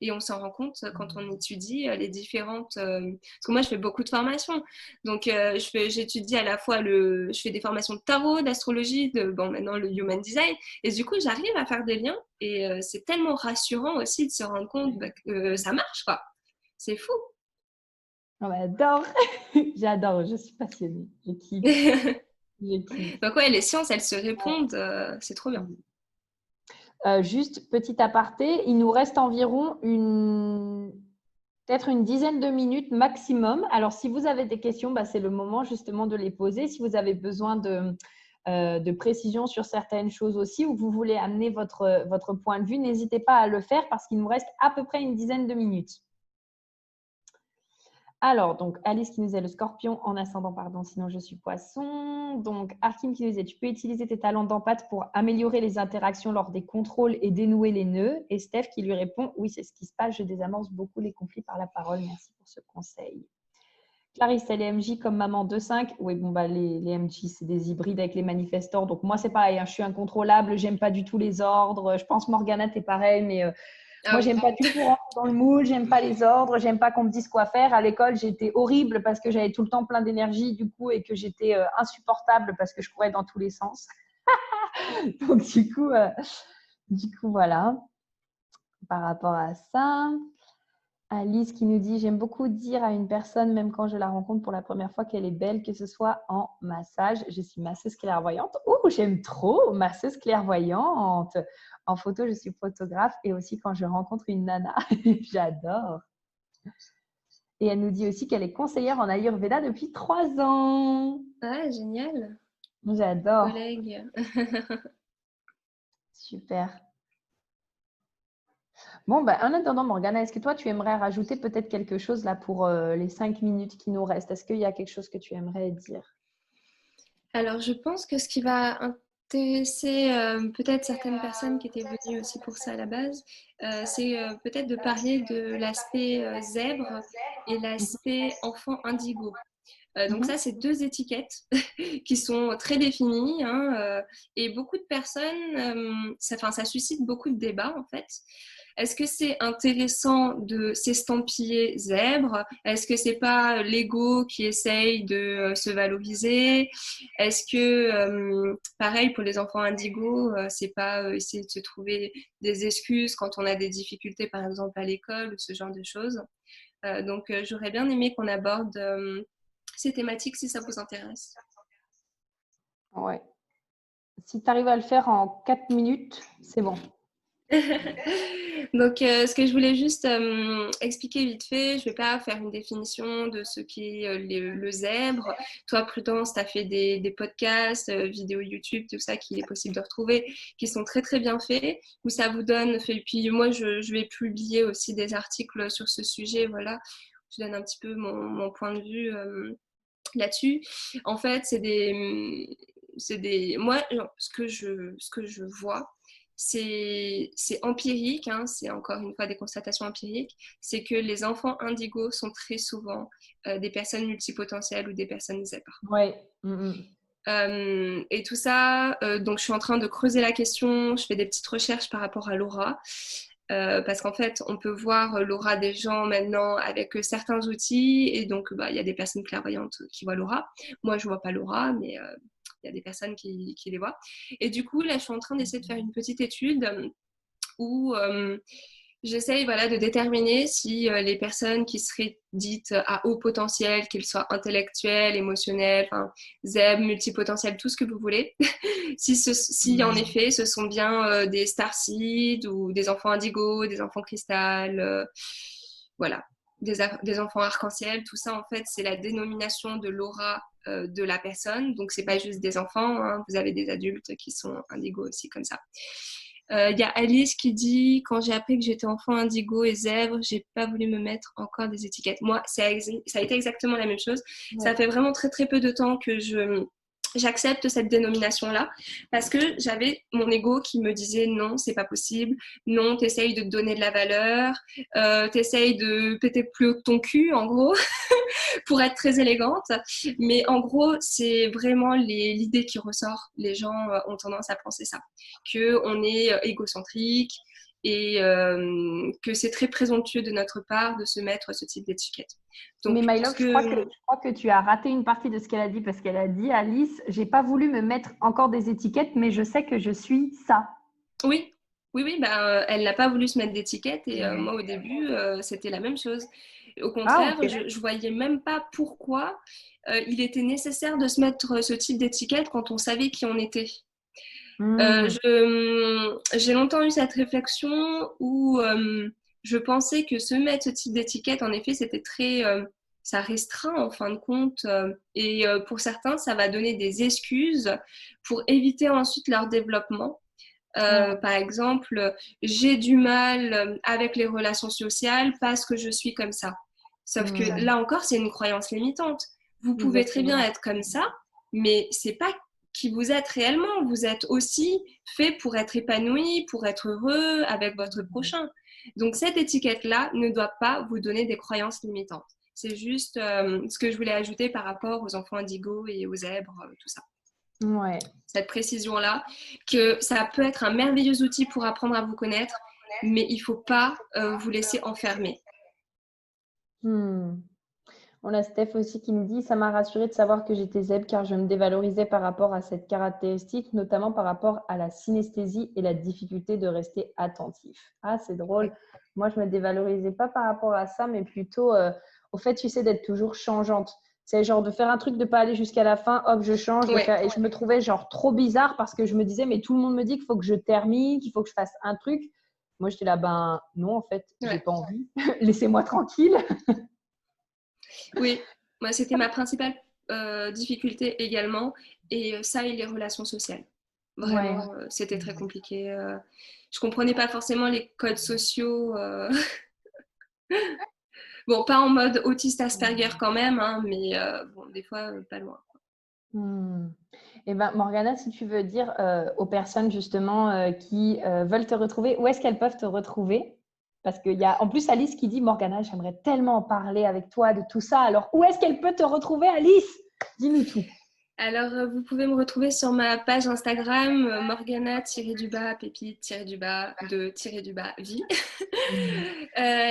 Et on s'en rend compte quand on étudie les différentes... Parce que moi, je fais beaucoup de formations. Donc, j'étudie à la fois je fais des formations de tarot, d'astrologie, maintenant le human design. Et du coup, j'arrive à faire des liens. Et c'est tellement rassurant aussi de se rendre compte que ça marche, quoi. C'est fou. On adore. J'adore, je suis passionnée. Je kiffe. Donc ouais, les sciences, elles se répondent. C'est trop bien. Juste petit aparté, il nous reste environ peut-être une dizaine de minutes maximum. Alors, si vous avez des questions, c'est le moment justement de les poser. Si vous avez besoin de précision sur certaines choses aussi ou que vous voulez amener votre point de vue, n'hésitez pas à le faire parce qu'il nous reste à peu près une dizaine de minutes. Alors, donc, Alice qui nous disait le scorpion en ascendant, pardon, sinon je suis poisson. Donc, Arkim qui nous disait, tu peux utiliser tes talents d'empathie pour améliorer les interactions lors des contrôles et dénouer les nœuds. Et Steph qui lui répond, oui, c'est ce qui se passe, je désamorce beaucoup les conflits par la parole. Merci pour ce conseil. Clarisse, elle est MJ comme maman 2-5. Oui, bon, les MJ, c'est des hybrides avec les manifestants. Donc, moi, c'est pareil, hein, je suis incontrôlable, j'aime pas du tout les ordres. Je pense, Morgana, t'es pareil, mais… moi, j'aime pas du tout rentrer dans le moule, j'aime pas les ordres, j'aime pas qu'on me dise quoi faire. À l'école, j'étais horrible parce que j'avais tout le temps plein d'énergie du coup et que j'étais insupportable parce que je courais dans tous les sens. Donc du coup, voilà. Par rapport à ça, Alice qui nous dit, j'aime beaucoup dire à une personne, même quand je la rencontre pour la première fois, qu'elle est belle, que ce soit en massage. Je suis masseuse clairvoyante. Oh, j'aime trop, masseuse clairvoyante. En photo, je suis photographe et aussi quand je rencontre une nana. J'adore. Et elle nous dit aussi qu'elle est conseillère en Ayurveda depuis 3 ans. Ah, génial. J'adore. Collègue. Super. Bon, en attendant, Morgana, est-ce que toi, tu aimerais rajouter peut-être quelque chose là pour les 5 minutes qui nous restent? Est-ce qu'il y a quelque chose que tu aimerais dire? Alors, je pense que ce qui va intéresser peut-être certaines personnes qui étaient venues aussi pour ça à la base, c'est peut-être de parler de l'aspect zèbre et l'aspect enfant indigo. Donc ça, c'est 2 étiquettes qui sont très définies, hein, et beaucoup de personnes, ça suscite beaucoup de débats en fait. Est-ce que c'est intéressant de s'estampiller zèbre? Est-ce que c'est pas l'ego qui essaye de se valoriser? Est-ce que, pareil pour les enfants indigos, c'est pas essayer de se trouver des excuses quand on a des difficultés, par exemple à l'école ou ce genre de choses? Donc j'aurais bien aimé qu'on aborde ces thématiques si ça vous intéresse. Ouais. Si tu arrives à le faire en 4 minutes, c'est bon. Donc, ce que je voulais juste expliquer vite fait, je ne vais pas faire une définition de ce qu'est le zèbre. Toi, Prudence, tu as fait des podcasts, vidéos YouTube, tout ça qu'il est possible de retrouver, qui sont très très bien faits, où ça vous donne. Et puis moi, je vais publier aussi des articles sur ce sujet. Voilà, je donne un petit peu mon point de vue là-dessus. En fait, moi, ce que je vois, c'est empirique, hein, c'est encore une fois des constatations empiriques, c'est que les enfants indigos sont très souvent des personnes multipotentielles ou des personnes zèbres. Oui. Et tout ça, donc je suis en train de creuser la question, je fais des petites recherches par rapport à l'aura. Parce qu'en fait, on peut voir l'aura des gens maintenant avec certains outils, et donc il y a des personnes clairvoyantes qui voient l'aura. Moi, je ne vois pas l'aura, mais il y a des personnes qui les voient. Et du coup, là, je suis en train d'essayer de faire une petite étude où j'essaye de déterminer si les personnes qui seraient dites à haut potentiel, qu'elles soient intellectuelles, émotionnelles, zèbres, multipotentielles, tout ce que vous voulez, si en effet ce sont bien des starseeds ou des enfants indigo, des enfants cristal, voilà. des enfants arc-en-ciel, tout ça, en fait, c'est la dénomination de l'aura de la personne. Donc, c'est pas juste des enfants, hein. Vous avez des adultes qui sont indigo aussi, comme ça. Y a Alice qui dit: quand j'ai appris que j'étais enfant indigo et zèbre, j'ai pas voulu me mettre encore des étiquettes. Moi, ça a été exactement la même chose. Ouais. Ça fait vraiment très très peu de temps que j'accepte cette dénomination-là parce que j'avais mon ego qui me disait non, c'est pas possible, non, t'essayes de te donner de la valeur, t'essayes de péter plus haut que ton cul, en gros, pour être très élégante. Mais en gros, c'est vraiment l'idée qui ressort. Les gens ont tendance à penser ça, qu'on est égocentrique et que c'est très présomptueux de notre part de se mettre ce type d'étiquette. Donc, mais My Love, je crois que tu as raté une partie de ce qu'elle a dit parce qu'elle a dit, Alice, j'ai pas voulu me mettre encore des étiquettes, mais je sais que je suis ça. Oui, elle n'a pas voulu se mettre d'étiquette et moi au début c'était la même chose. Au contraire, okay. je voyais même pas pourquoi il était nécessaire de se mettre ce type d'étiquette quand on savait qui on était. J'ai longtemps eu cette réflexion où je pensais que se mettre ce type d'étiquette, en effet, c'était très ça restreint en fin de compte et pour certains, ça va donner des excuses pour éviter ensuite leur développement. Par exemple, j'ai du mal avec les relations sociales parce que je suis comme ça. Sauf que là encore, c'est une croyance limitante. Vous pouvez très bien être comme ça, mais c'est pas qui vous êtes réellement. Vous êtes aussi fait pour être épanoui, pour être heureux avec votre prochain. Donc cette étiquette-là ne doit pas vous donner des croyances limitantes. C'est juste ce que je voulais ajouter par rapport aux enfants indigos et aux zèbres, tout ça. Ouais. Cette précision-là, que ça peut être un merveilleux outil pour apprendre à vous connaître, mais il ne faut pas vous laisser enfermer. On a Steph aussi qui nous dit: ça m'a rassurée de savoir que j'étais zèbre car je me dévalorisais par rapport à cette caractéristique, notamment par rapport à la synesthésie et la difficulté de rester attentif. Ah, c'est drôle. Moi, je me dévalorisais pas par rapport à ça, mais plutôt au fait, tu sais, d'être toujours changeante. C'est genre de faire un truc, de pas aller jusqu'à la fin, hop, je change. Et je me trouvais genre trop bizarre parce que je me disais, mais tout le monde me dit qu'il faut que je termine, qu'il faut que je fasse un truc. Moi, j'étais là, ben non, en fait, j'ai pas envie. Laissez-moi tranquille. Oui, moi, c'était ma principale difficulté également. Et ça et les relations sociales. Vraiment, c'était très compliqué. Je comprenais pas forcément les codes sociaux. Bon, pas en mode autiste Asperger quand même, hein, mais bon, des fois, pas loin. Eh ben, Morgana, si tu veux dire aux personnes justement qui veulent te retrouver, où est-ce qu'elles peuvent te retrouver? Parce qu'il y a en plus Alice qui dit: Morgana, j'aimerais tellement en parler avec toi de tout ça. Alors, où est-ce qu'elle peut te retrouver, Alice? Dis-nous tout. Alors, vous pouvez me retrouver sur ma page Instagram, Morgana-pépite-de-vie.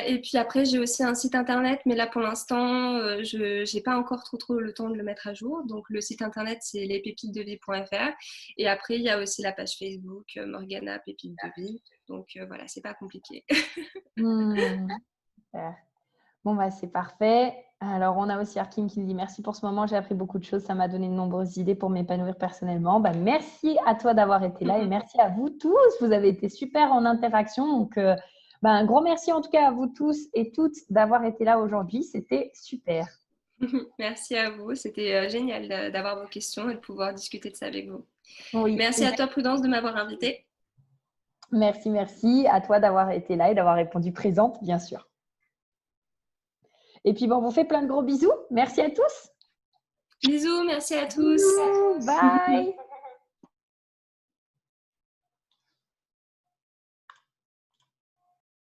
Et puis après, j'ai aussi un site internet, mais là pour l'instant, je n'ai pas encore trop le temps de le mettre à jour. Donc, le site internet, c'est lespépitesdevie.fr. Et après, il y a aussi la page Facebook, Morgana Pépite de Vie. Donc, voilà, c'est pas compliqué. Super. Bon, bah, c'est parfait. Alors, on a aussi Arkim qui nous dit: merci pour ce moment, j'ai appris beaucoup de choses, ça m'a donné de nombreuses idées pour m'épanouir personnellement. Bah, merci à toi d'avoir été là et merci à vous tous. Vous avez été super en interaction. Donc, un grand merci en tout cas à vous tous et toutes d'avoir été là aujourd'hui. C'était super. Merci à vous. C'était génial d'avoir vos questions et de pouvoir discuter de ça avec vous. Oui. Merci à toi, Prudence, de m'avoir invitée. Merci à toi d'avoir été là et d'avoir répondu présente, bien sûr. Et puis, on vous fait plein de gros bisous. Merci à tous. Bisous, merci à tous. Bisous, bye.